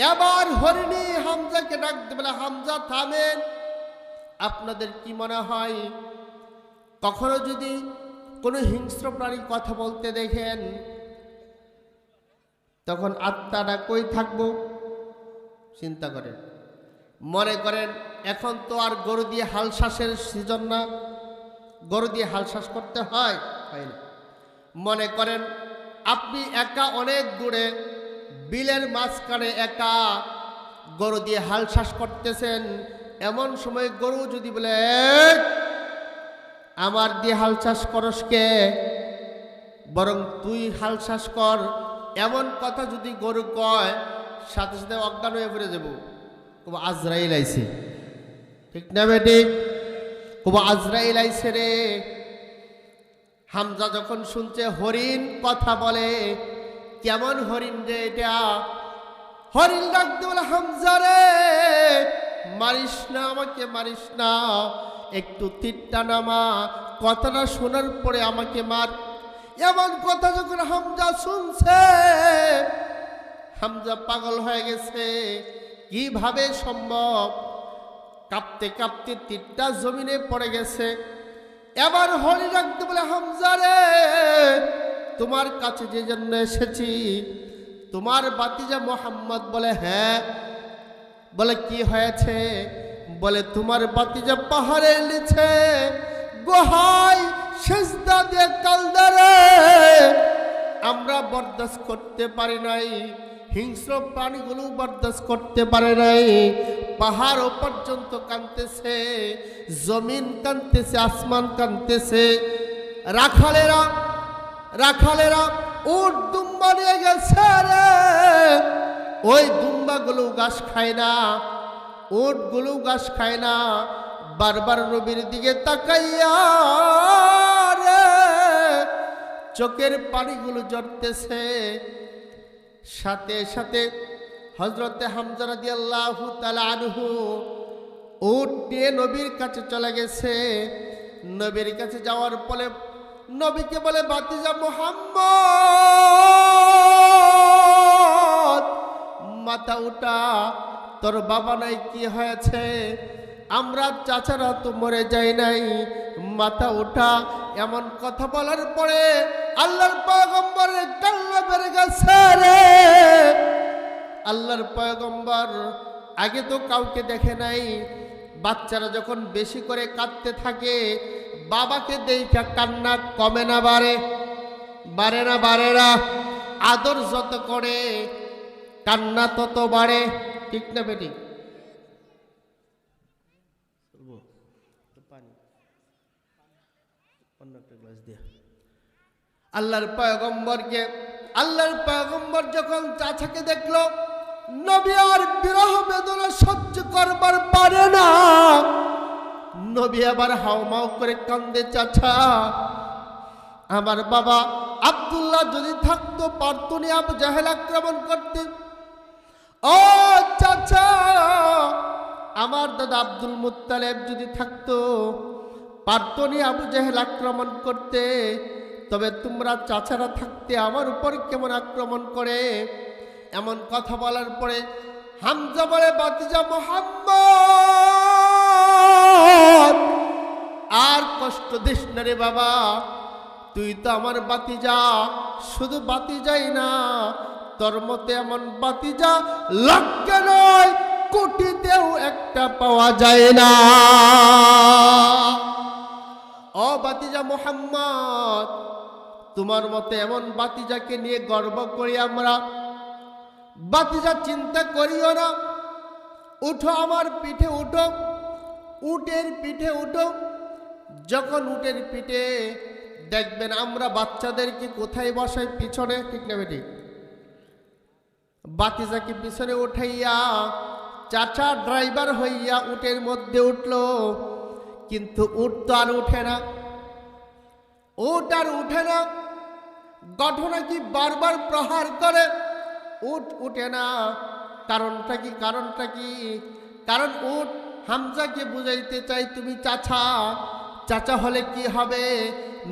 এবার হরিণী হামজাকে ডাকতে বলে হামজা থামেন। আপনাদের কি মনে হয় কখনো যদি কোনো হিংস্র প্রাণী কথা বলতে দেখেন তখন আত্মাটা কই থাকবো? চিন্তা করেন। মনে করেন এখন তো আর গরু দিয়ে হাল চাষের সিজন না, গরু দিয়ে হাল চাষ করতে হয় না। মনে করেন আপনি একা অনেক দূরে বিলের মাঝখানে একা গরু দিয়ে হাল চাষ করতেছেন, এমন সময় গরু যদি বলে আমার দিয়ে হাল চাষ করস কে, বরং তুই হাল চাষ কর, এমন কথা যদি গরু কয় সাথে সাথে অজ্ঞান হয়ে পড়ে যাব। খুব আজরাইল আইছে, ঠিক না বেটি? খুব আজরাইল আইছে রে। হামজা যখন শুনছে হরিণ কথা বলে, কেমন হরিণ রে এটা, হরিণ ডাকতে বলে হামজা রে মারিস না, আমাকে মারিস না, একটু তীরটা নামা, কথাটা শোনার পরে আমাকে মার। এমন কথা যখন হামজা শুনছে হামজা পাগল হয়ে গেছে, কিভাবে সম্ভব? কাঁপতে কাঁপতে তীরটা জমিনে পড়ে গেছে। এবার হরিণ ডাকতে বলে হামজা রে তোমার কাছে যে জন্য এসেছি, তোমার বাতিজা মোহাম্মদ বলে হ্যাঁ। বলে কি হয়েছে? বলে তোমার বাতিজা পাহাড়ের নিচে গুহায় সিজদা দিয়ে কালদারে আমরা বরদাস্ত করতে পারি নাই, হিংস্র প্রাণীগুলো বরদাস্ত করতে পারে নাই। পাহাড় পর্যন্ত কাঁদতেছে, জমিন কাঁদতেছে, আসমান কাঁদতেছে। রাখালেরা উট দুম্বা নিয়ে গেছে রে, ওই দুম্বাগুলো ঘাস খায় না, উটগুলো ঘাস খায় না। বারবার নবীর দিকে তাকাইয়া রে চোখের পানিগুলো ঝরতেছে। সাথে সাথে হযরতে হামজা রাদিয়াল্লাহু তাআলা আনহু উট নিয়ে নবীর কাছে চলে গেছে। নবীর কাছে যাওয়ার পরে নবীকে বলে, ভাতিজা মুহাম্মদ, মাথা উঠা, তোর বাবা নাই, কি হয়েছে? আমরা চাচারা তো মরে যাই নাই, মাথা উঠা। এমন কথা বলার পরে আল্লাহর পয়গম্বরের কান্না বেড়ে গেছে রে। আল্লাহর পয়গম্বর আগে তো কাউকে দেখে নাই, বাচ্চারা যখন বেশি করে কাঁদতে থাকে বাবাকে দেখা কান্না কমে না বাড়ে? বাড়ে না? বাড়ে না? আদর যত করে কান্না তত বাড়ে, ঠিক না বেটি? আল্লাহর পয়গম্বর যখন চাচাকে দেখলো, নবী আর বিরহ বেদনা সহ্য করবার পারে না। নবী আবার হাউমাউ করে কান্দে, চাচা, আমার বাবা আব্দুল্লাহ যদি থাকতো পারতো না আবু জাহেল আক্রমণ করতে। ও চাচা, আমার দাদা আব্দুল মুত্তালিব যদি থাকতো পারতো না আবু জাহেল আক্রমণ করতে। তবে তোমরা চাচারা থাকতে আমার উপর কেমন আক্রমণ করে? এমন কথা বলার পরে হামজা বলে, ভাতিজা মুহাম্মদ, আর কষ্ট দিস না রে বাবা, তুই তো আমার ভাতিজা। শুধু ভাতিজাই না, তোর মতে এমন ভাতিজা লক্ষে নয় কোটিতেও একটা পাওয়া যায় না। ও ভাতিজা মুহাম্মদ, তোমার মতে এমন ভাতিজাকে নিয়ে গর্ব করি আমরা। ভাতিজা চিন্তা করিও না, উঠো, আমার পিঠে উঠো, উটের পিঠে উঠো। যখন উটের পিঠে দেখবেন আমরা বাচ্চাদেরকে কোথায় বসাই? পিছনে, ঠিক না বেটি? ভাতিজাকে পিছনে উঠাইয়া চাচা ড্রাইভার হইয়া উটের মধ্যে উঠলো, কিন্তু উট তো আর উঠে না। উট আর উঠে না, ঘটনা কি বারবার প্রহার করে, উট উঠে না। কারণটা কি? কারণটা কি? কারণ উট হামজাকে বুঝাইতে চাই, তুমি চাচা, চাচা হলে কি হবে?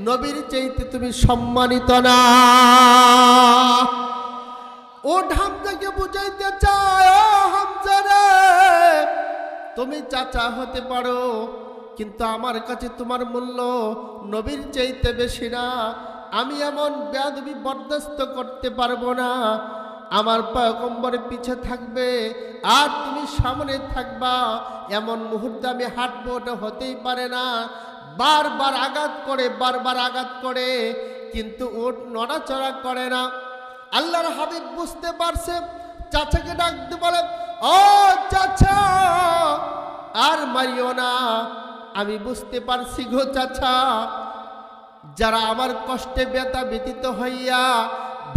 নবীর চাইতে তুমি সম্মানিত না। উট হামজাকে বুঝাইতে চায়, ও হামজা রে, তুমি চাচা হতে পারো, কিন্তু আমার কাছে তোমার মূল্য নবীর চাইতে বেশি না। আমি এমন বেয়াদবি বরদাস্ত করতে পারবো না। আমার পয়গম্বরের পিছে থাকবে আর তুমি সামনে থাকবা, এমন মুহূর্তে আমি হাঁটবো, ওটা হতেই পারে না। বারবার আঘাত করে, বারবার আঘাত করে, কিন্তু উট নড়াচড়া করে না। আল্লাহর হাবিব বুঝতে পারছে, চাচাকে ডাকতে বলে, ও চাচা, আর মারিও না, আমি বুঝতে পারছি গো চাচা, যারা আমার কষ্টে ব্যথা ব্যতীত হইয়া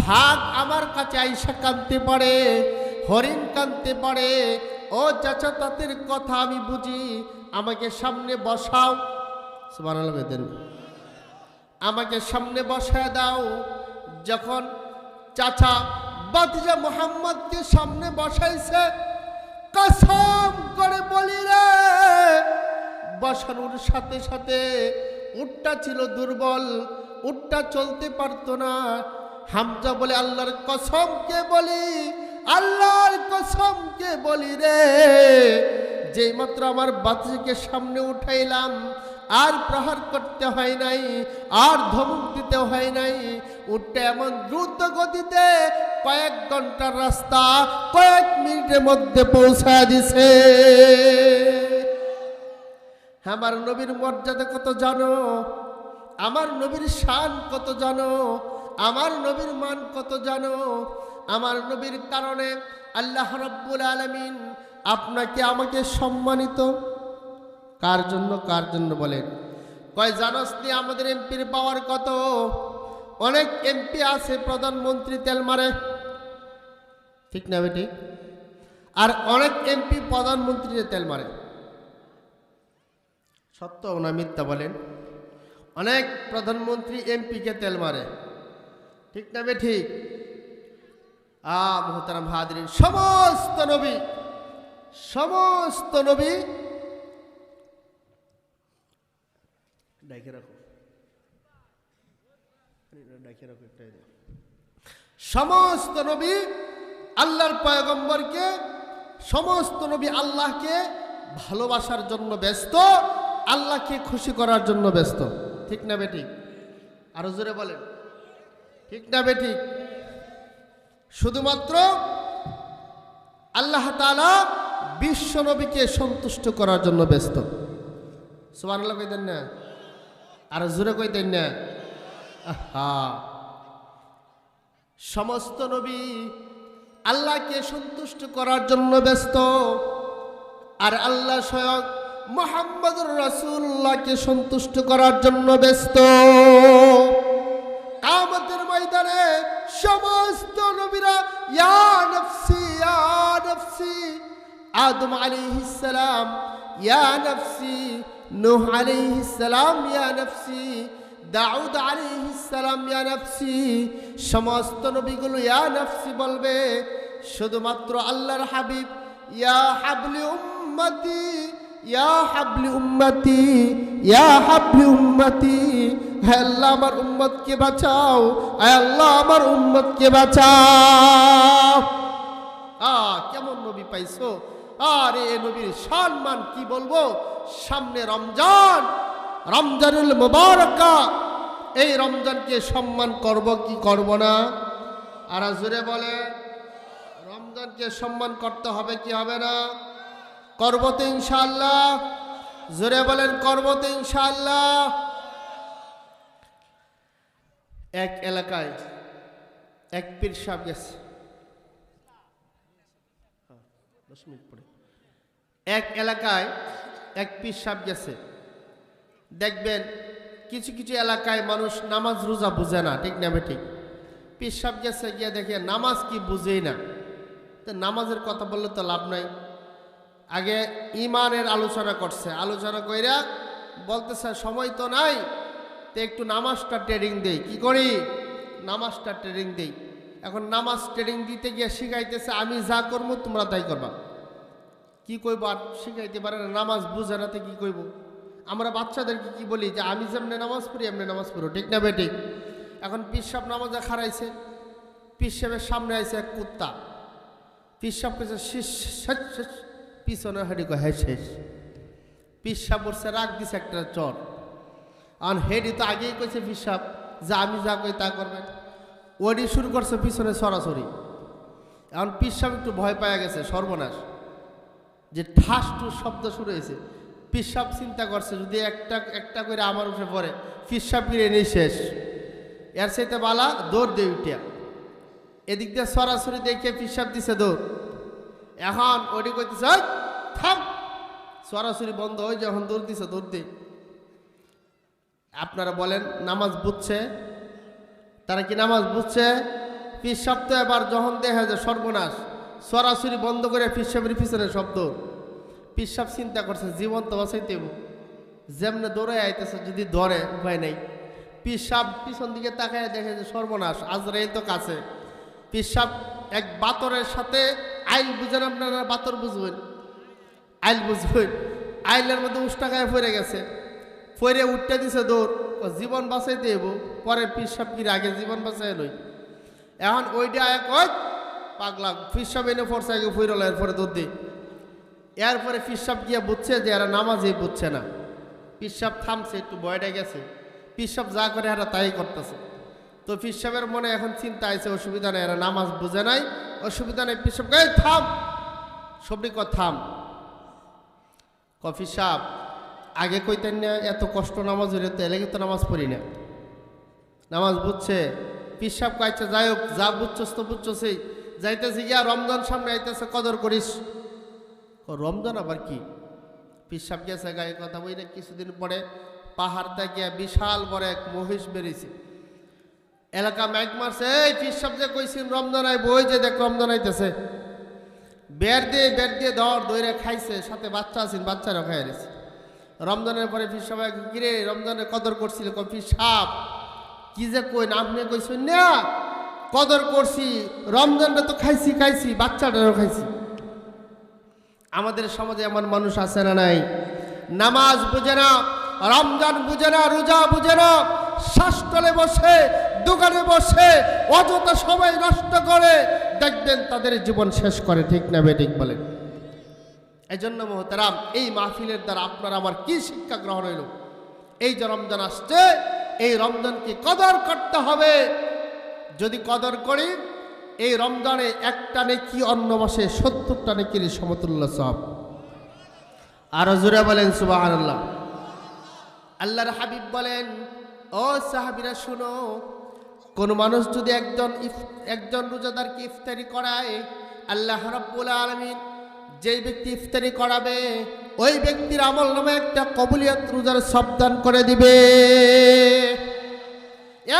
ভাগ আমার কাছে আইসা কাঁদতে পারে, হরিণ কাঁদতে পারে, ও চাচা তাদের কথা আমি বুঝি, আমাকে সামনে বসাও। সুবহানাল্লাহ, আমাকে সামনে বসায় দাও। যখন চাচা ভাতিজা মুহাম্মদকে সামনে বসাইছে, কসম করে বলি রে, বসানোর সাথে সাথে উটটা ছিল দুর্বল, উটটা চলতে পারতো না। হামজা বলে, আল্লাহর কসমকে বলি, আল্লাহর কসমকে বলি রে, যেই মাত্র আমার বাতিকে সামনে উঠাইলাম, আর প্রহার করতে হয় নাই, আর ধমক দিতে হয় নাই। উটটা এমন দ্রুত গতিতে কয়েক ঘন্টার রাস্তা কয়েক মিনিটের মধ্যে পৌঁছায় দিছে। আমার নবীর মর্যাদা কত জানো? আমার নবীর শান কত জানো? আমার নবীর মান কত জানো? আমার নবীর কারণে আল্লাহ রাব্বুল আলামিন আপনাকে আমাকে সম্মানিত। কার জন্য? কার জন্য বলেন? কয় জানোস নি আমাদের এমপির পাওয়ার কত? অনেক এমপি আছে প্রধানমন্ত্রী তেল মারে, ঠিক না বেটি? আর অনেক এমপি প্রধানমন্ত্রীর তেল মারে। সত্য না মিথ্যা বলেন? অনেক প্রধানমন্ত্রী এমপিকে তেল মারে, ঠিক না বেঠিক? মুহতারাম হাজরিন, সমস্ত নবী সমস্ত নবী আল্লাহর পয়গম্বরকে, সমস্ত নবী আল্লাহকে ভালোবাসার জন্য ব্যস্ত, আল্লাহকে খুশি করার জন্য ব্যস্ত। ঠিক না বেঠিক? আরো জোরে বলেন, ঠিক না বেঠিক? শুধুমাত্র আল্লাহ তাআলা বিশ্ব নবীকে সন্তুষ্ট করার জন্য ব্যস্ত। সুবহানাল্লাহ কইতেন না? আরো জোরে কইতেন না? সমস্ত নবী আল্লাহকে সন্তুষ্ট করার জন্য ব্যস্ত, আর আল্লাহ স্বয়ং মুহাম্মদুর রাসূলুল্লাহকে সন্তুষ্ট করার জন্য ব্যস্ত। কিয়ামতের ময়দানে সমস্ত নবীরা ইয়া নফসি ইয়া নফসি, আদম আলাইহিস সালাম ইয়া নফসি, নূহ আলাইহিস সালাম ইয়া নফসি, দাউদ আলাইহিস সালাম ইয়া নফসি, সমস্ত নবীগুলো ইয়া নফসি বলবে। শুধুমাত্র আল্লাহর হাবিব ইয়া হাবলি উম্মতি, ইয়া হাবলি উম্মতি, ইয়া হাবলি উম্মতি, হে আল্লাহ আমার উম্মতকে বাঁচাও, হে আল্লাহ আমার উম্মতকে বাঁচাও। কেমন নবী পাইছো! আরে এ নবীর সম্মান কি বলবো! সামনে রমজান, রমজানুল মুবারাকা, এই রমজানকে সম্মান করব কি করব না? আর জোরে বলে, রমজানকে সম্মান করতে হবে কি হবে না? করব তো ইনশাআল্লাহ। জোরে বলেন, করব তো ইনশাআল্লাহ। এক এলাকায় এক পীর সাহেব গেছে, 10 মিনিট পরে। এক এলাকায় এক পীর সাহেব গেছে। দেখবেন কিছু কিছু এলাকায় মানুষ নামাজ রোজা বুঝে না। ঠিক না বেঠিক? পীর সাহেব গেছে, গিয়ে দেখে নামাজ কি বুঝেই না। তো নামাজের কথা বললে তো লাভ নাই। আগে ইমানের আলোচনা করছে, আলোচনা কইরা বলতেছে সময় তো নাই, তো একটু নামাজটা ট্রেনিং দেই। কি করি? নামাজটা ট্রেনিং দেই। এখন নামাজ ট্রেনিং দিতে গিয়ে শিখাইতেছে আমি যা করবো তোমরা তাই করবা। কি কইব? আর শিখাইতে পারে না, নামাজ বুঝে না, তো কি কইব? আমরা বাচ্চাদেরকে কি বলি যে আমি যেমনি নামাজ পড়ি এমনি নামাজ পড়ো। ঠিক না বেঠিক? এখন পীর সাহেব নামাজে খারাইছে, পীর সাহেবের সামনে আইছে এক কুত্তা। পীর সাহেব কইছে শেষ, পিছনে হেডি কয় হ্যাঁ শেষ। পীর সাহেব বলছে রাগ দিছে একটা চর। আর হেডি তো আগেই কইছে পীর সাহেব যে আমি যা কই তা করবেন। ওডি শুরু করছে পিছনে সরাসরি। এখন পীর সাহেব একটু ভয় পাওয়া গেছে, সর্বনাশ, যে ঠাস টুস শব্দ শুরু হয়েছে। পীর সাহেব চিন্তা করছে যদি একটা করে আমার উঠে পড়ে, পীর সাহেব গিয়ে নেই শেষ। এর সাথে বালা দৌড় দিয়ে উঠিয়া এদিক দিয়ে সরাসরি দেখে পীর সাহেব দিছে দৌড়। এখন ওটি কইতেছে থাম, সরাসরি বন্ধ হয়ে যখন দৌড় দিছে দৌড় দিয়ে। আপনারা বলেন নামাজ বুঝছে? তারা কি নামাজ বুঝছে? পীর সাহেব তো এবার যখন দেখা যায় সর্বনাশ, সরাসরি বন্ধ করে পীর সাহেবের পিছনে শব্দ। পীর সাহেব চিন্তা করছে জীবন তো বাঁচাইতে যেমনে দৌড়ে আইতেছে, যদি ধরে উপায় নেই। পীর সাহেব পিছন দিকে তাকায় দেখে যে সর্বনাশ, আজরাইল তো কাছে। পীর সাহেব এক বাতরের সাথে, আইল বুঝেন আপনারা? বাতর বুঝবেন, আইল বুঝবেন। আইলের মধ্যে উষ্টাকায় পড়ে গেছে, পরে উঠতে দিছে দৌড়, জীবন বাঁচাইতে হইব। পরে পীর সাহেব কি আগে জীবন বাঁচাই লই। এখন ওইটা এক পাগলা পীর সাহেব এনে পড়ছে আগে ফুইরল, এরপরে দৌড় দিই। এরপরে পীর সাহেব গিয়ে বুঝছে যে এরা নামাজই বুঝছে না। পীর সাহেব থামছে, একটু ভয়টা গেছে। পীর সাহেব যা করে এরা তাই করতেছে। তো পীর সাহেবের মনে এখন চিন্তা আছে অসুবিধা নেই, এরা নামাজ বুঝে নাই, অসুবিধা নেই। পীর সাহেব থাম, সবটি থাম। পীর সাহেব আগে কইতেন না এত কষ্ট নামাজ হইলে, তো এলাকে তো নামাজ পড়ি না। নামাজ বুঝছে। পীর সাহেব কয়েছে যাই হোক, যা বুঝছস তো বুঝছসই, যাইতেছি গিয়া রমজান সামনে আইতেছে, কদর করিস। রমজান আবার কি? পীর সাহেব গেছে গায়ে কথা বই না। কিছুদিন পরে পাহাড় থেকে বিশাল বড় এক মহিষ বেরিয়েছে। এলাকা ম্যাক মারছে, এই পীর সাহেব যে কইছেন রমজান আই বই, যে দেখ রমজান আইতেছে। বের দিয়ে দৌড়ে খাইছে, সাথে বাচ্চা আছেন, বাচ্চারা খাই গেছে। রমজানের পরে পীর সাহেব কিরে রমজানের কদর করছিল? পীর সাহেব কি যে কই, আপনি কইছেন না কদর করছি, রমজানটা তো খাইছি খাইছি, বাচ্চাটারও খাইছি। আমাদের সমাজে এমন মানুষ আছে না নাই? নামাজ বুঝে না, রমজান বুঝে না, রোজা বুঝে না, শ্বাসতলে বসে, দোকানে বসে অযথা সময় নষ্ট করে, দেখবেন তাদের জীবন শেষ করে। ঠিক না বেঠিক বলেন? এই জন্য মোহতারাম, এই মাহফিলের দ্বারা আপনার আমার কি শিক্ষা গ্রহণ হইল? এই যে রমজান আসছে, এই রমজানকে কদর করতে হবে। যদি কদর করি, এই রমজানে একটা নেকি অন্য মাসে 70টা নেকির সমতুল্য সব। আরো জোরে বলেন সুবহানাল্লাহ। আল্লাহর হাবিব বলেন, ও সাহাবীরা শুনো, কোন মানুষ যদি একজন রোজাদারকে ইফতারি করায়, আল্লাহ রাব্বুল আলামিন যেই ব্যক্তি ইফতারি করাবে ওই ব্যক্তির আমল নামে একটা কবুলিয়ত রোজার সাবধান করে দিবে।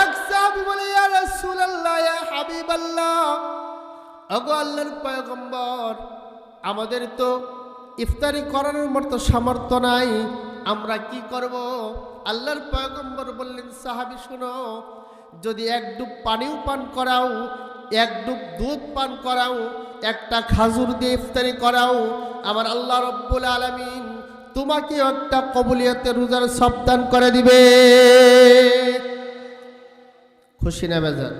এক সাহাবী বলে, ইয়া রাসূলুল্লাহ, ইয়া হাবিবাল্লাহ, ওগো আল্লাহর পয়গম্বর, আমাদের তো ইফতারি করানোর মতো সামর্থ্য নাই, আমরা কি করব? আল্লাহর পয়গম্বর বললেন, সাহাবী শুনো, যদি এক ডুব পানিও পান করাও, এক ডুব দুধ পান করাও, একটা খাজুর দিয়ে ইফতারি করাও, আমার আল্লাহ রাব্বুল আলামিন তোমাকে একটা কবুলিয়তের রোজার সাবধান করে দিবে। খুশি না বেজার?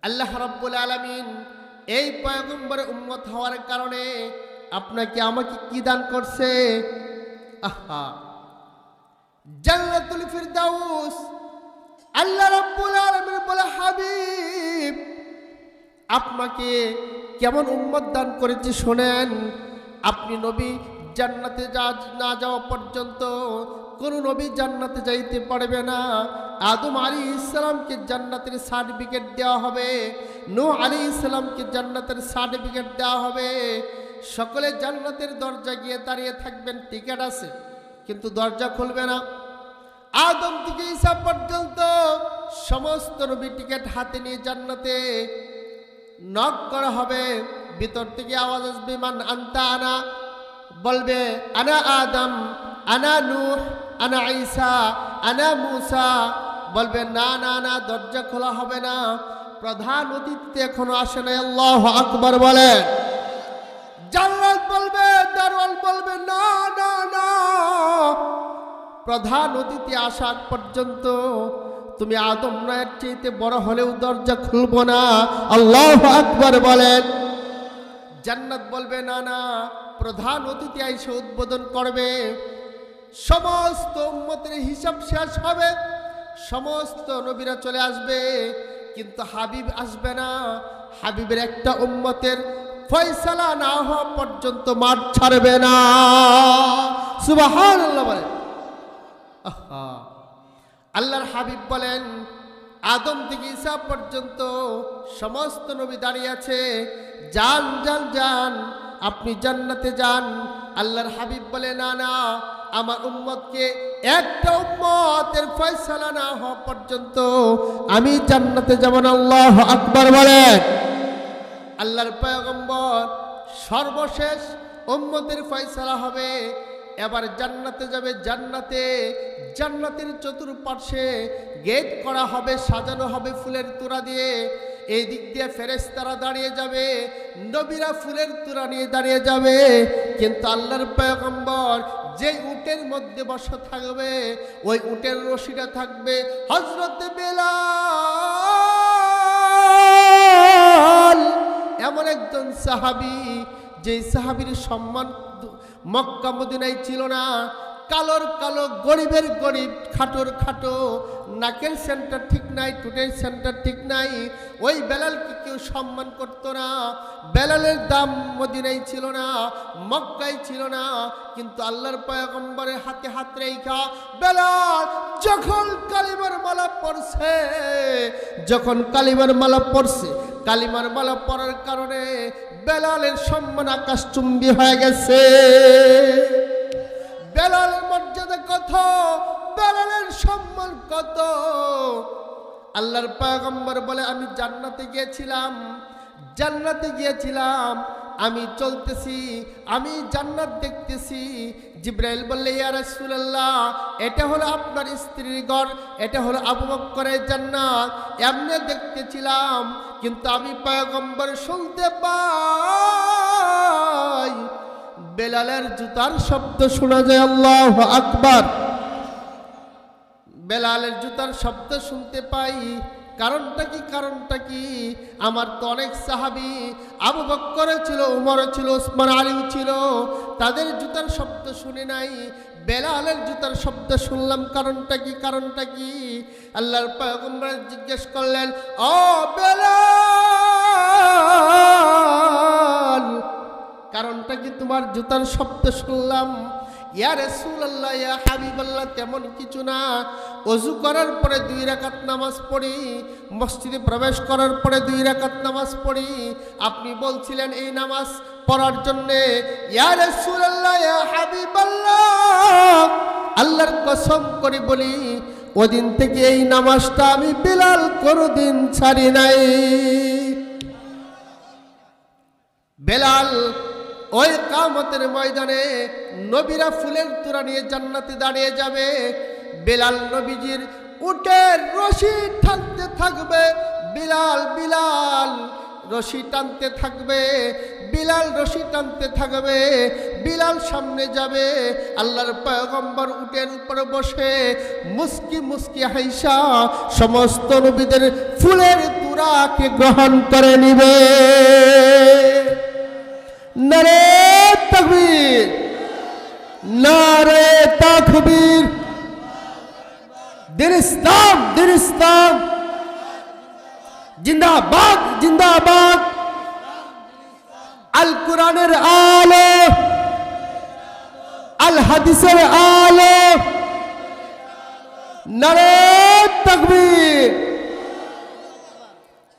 আল্লাহ রাব্বুল আলামিন এই পয়গম্বরের উম্মত হওয়ার কারণে আপনাকে আমাকে কি দান করছে? আহা, জান্নাতুল ফিরদাউস। আল্লাহ রাব্বুল আলামিন বলে, হাবিব, আপনাকে কেমন উম্মত দান করেছি শোনেন। আপনি নবী জান্নাতে না যাওয়া পর্যন্ত কোন নবী জান্নাতে যাইতে পারবে না। আদম আলাইহিস সালামকে জান্নাতের সার্টিফিকেট দেওয়া হবে, নূহ আলাইহিস সালামকে জান্নাতের সার্টিফিকেট দেওয়া হবে। সকলে জান্নাতের দরজা গিয়ে দাঁড়িয়ে থাকবেন, টিকিট আছে কিন্তু দরজা খুলবে না। আদম থেকে ঈসা পর্যন্ত সমস্ত নবী টিকিট হাতে নিয়ে জান্নাতে নক করা হবে। ভিতর থেকে আওয়াজ আসবে, মান আনতা? আনা। বলবে, আনা আদম, আনা নূহ, আনা ঈসা, আনা মূসা। বলবে, না না না, দরজা খোলা হবে না, প্রধান অতিথি এখনো আসে নাই। আল্লাহু আকবার বলেন। জান্নাত বলবে, দারওয়াল বলবে, না না না, প্রধান অতিথি আসা পর্যন্ত তুমি আদম নয়ের চাইতে বড় হলেও দরজা খুলবো না। আল্লাহু আকবার বলেন। জান্নাত বলবে, না না, প্রধান অতিথি এসে উদ্বোধন করবে, সমস্ত উম্মতের হিসাব শেষ হবে, সমস্ত নবীরা চলে আসবে, কিন্তু হাবিব আসবে না। হাবিবের একটা উম্মতের ফয়সালা না হওয়া পর্যন্ত মাঠ ছাড়বে না। সুবহানাল্লাহ বলেন। আহা, আল্লাহর হাবিব বলেন, আদম থেকে ঈসা পর্যন্ত সমস্ত নবী দাঁড়িয়ে আছে, যান যান যান, আপনি জান্নাতে যান। আল্লাহর হাবিব বলে, না না, আমার উম্মতকে একটা উম্মতের ফয়সালা না হওয়া পর্যন্ত আমি জান্নাতে যাব না। আল্লাহু আকবার বলেন। আল্লাহর পয়গম্বর সর্বশেষ উম্মতের ফয়সালা হবে, এবার জান্নাতে যাবে। জান্নাতের চতুর্পার্শ্বে গেট করা হবে, সাজানো হবে ফুলের তোড়া দিয়ে। এই দিক দিয়ে ফেরেশতারা দাঁড়িয়ে যাবে, নবীরা ফুলের তোড়া নিয়ে দাঁড়িয়ে যাবে। কিন্তু আল্লাহর পয়গম্বর যে উটের মধ্যে বসা থাকবে, ওই উটের রশিটা থাকবে হযরত বেলাল। এমন একজন সাহাবী, যে সাহাবীর সম্মান মক্কা মদিনায় ছিল না। কালোর কালো, গরিবের গরিব, খাটোর খাটো, নাকের সেন্টার ঠিক নাই, টুটের সেন্টার ঠিক নাই, ওই বেলালকে কেউ সম্মান করতো না। বেলালের দাম মদিনায় ছিল না, মক্কায় ছিল না। কিন্তু আল্লাহর পয়গম্বরের হাতে হাত রেখা বেলাল যখন কালিমার মালা পড়ছে, কালিমার মালা পড়ার কারণে বেলালের সম্মান আকাশচুম্বী হয়ে গেছে। বেলালের মর্যাদা কত, বেলালের সম্মান কত। আল্লাহর পয়গম্বর বলে, আমি জান্নাতে গিয়েছিলাম, জান্নাতে গিয়েছিলাম, আমি চলতেছি, আমি জান্নাত দেখতেছি। জিবরাইল বললে, ইয়া রাসূলুল্লাহ, এটা হলো আপনার স্ত্রীর ঘর, এটা হলো আবু বকরের জান্নাত। এমনি দেখতেছিলাম, কিন্তু আমি পয়গম্বর শুনতে পাই বেলালের জুতার শব্দ শোনা যায়। আল্লাহু আকবার। বেলালের জুতার শব্দ শুনতে পাই। কারণটা কি? কারণটা কি? আমার তো অনেক সাহাবী, আবু বকর ছিল, উমর ছিল, ওসমান, আলী ছিল, তাদের জুতার শব্দ শুনে নাই, বেলালের জুতার শব্দ শুনলাম। কারণটা কি? কারণটা কি? আল্লাহর পয়গম্বর জিজ্ঞেস করলেন, ও বেলাল, কারণটা কি তোমার জুতার শব্দ শুনলাম? ইয়া রাসূলুল্লাহ, ইয়া হাবিবাল্লাহ, তেমন কিছু না। ওযু করার পরে 2 রাকাত নামাজ পড়ি, মসজিদে প্রবেশ করার পরে 2 রাকাত নামাজ পড়ি। আপনি বলছিলেন এই নামাজ পড়ার জন্যে। ইয়া রাসূলুল্লাহ, ইয়া হাবিবাল্লাহ, আল্লাহর কসম করে বলি, ওদিন থেকে এই নামাজটা আমি বিলাল কোনোদিন ছাড়ি নাই। বেলাল ওই কিয়ামতের ময়দানে নবীরা ফুলের তোড়া নিয়ে জান্নাতে দাঁড়িয়ে যাবে। বেলাল নবীজির উটের রশি টানতে থাকবে। বিলাল রশি টানতে থাকবে, বিলাল রশি টানতে থাকবে। বিলাল সামনে যাবে, আল্লাহর পয়গম্বর উটের উপরে বসে মুস্কি মুস্কি হাইসা সমস্ত নবীদের ফুলের তোড়াকে গ্রহণ করে নিবে। নারে তাকবীর, নারে তাকবীর। দিন ইসলাম, দিন ইসলাম জিন্দাবাদ, জিন্দাবাদ। আল কোরআনের আলো, আল হাদিসের আলো। নারে তাকবীর।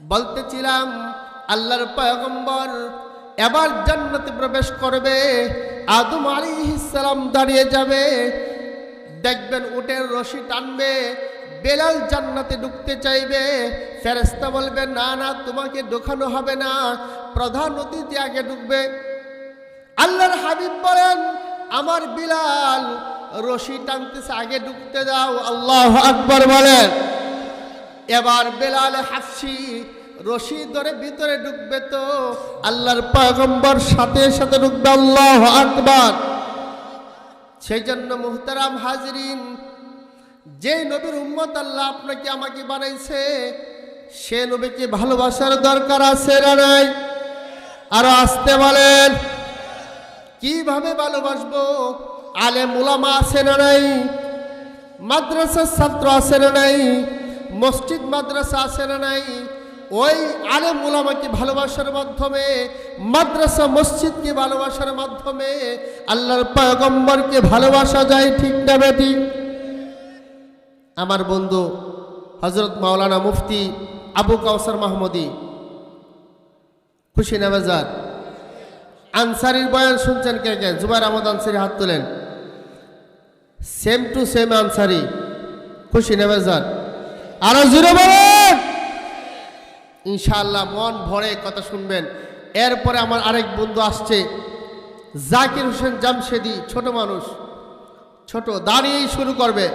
বলতেছিলাম, আল্লাহর পয়গম্বর এবার জান্নাতে প্রবেশ করবে। আদম আলাইহিস সালাম দাঁড়িয়ে যাবে, দেখবেন উটের রশি টানবে। বেলাল জান্নাতে ঢুকতে চাইবে, ফেরেশতা বলবে, না না, তোমাকে ঢোকানো হবে না, প্রধান অতিথি আগে ঢুকবে। আল্লাহর হাবিব বলেন, আমার বিলাল রশি টানতেছে, আগে ঢুকতে দাও। আল্লাহু আকবার বলেন। এবার বেলাল হাফসি রশি ধরে ভিতরে ঢুকবে, তো আল্লাহর পয়গম্বর সাথে সাথে ঢুকবে। আল্লাহু আকবার। সেই জন্য মুহতারাম হাজরিন, যে নবীর উম্মত আল্লাহ আপনাকে আমাকে বানাইছে, সে নবীকে ভালোবাসার দরকার আছে না নাই? আরো আসতে বলেন। কিভাবে ভালোবাসবো? আলেম উলামা আছে না নাই? মাদ্রাসার ছাত্র আছে না নাই? মসজিদ মাদ্রাসা আছে না নাই? ওই আলেম উলামাকে ভালোবাসার মাধ্যমে, মাদ্রাসা মসজিদকে ভালোবাসার মাধ্যমে আল্লাহর পয়গম্বরকে ভালোবাসা যায়, ঠিক না বেঠিক? আমার বন্ধু হযরত মাওলানা মুফতি আবু কাউসার মাহমুদী খুশিনবাজার আনসারীর বয়ান শুনছেন কে কে? জুবাইর আহমদ আনসারী হাত তোলেন। সেম টু সেম আনসারী খুশিনবাজার। আরো জোরে বলেন। ইনশাআল্লাহ মন ভরে কথা শুনবেন। এরপরে আমার আরেক বন্ধু আসছে, জাকির হোসেন জামশেদি। ছোট মানুষ, ছোট, দাঁড়িয়েই শুরু করবে।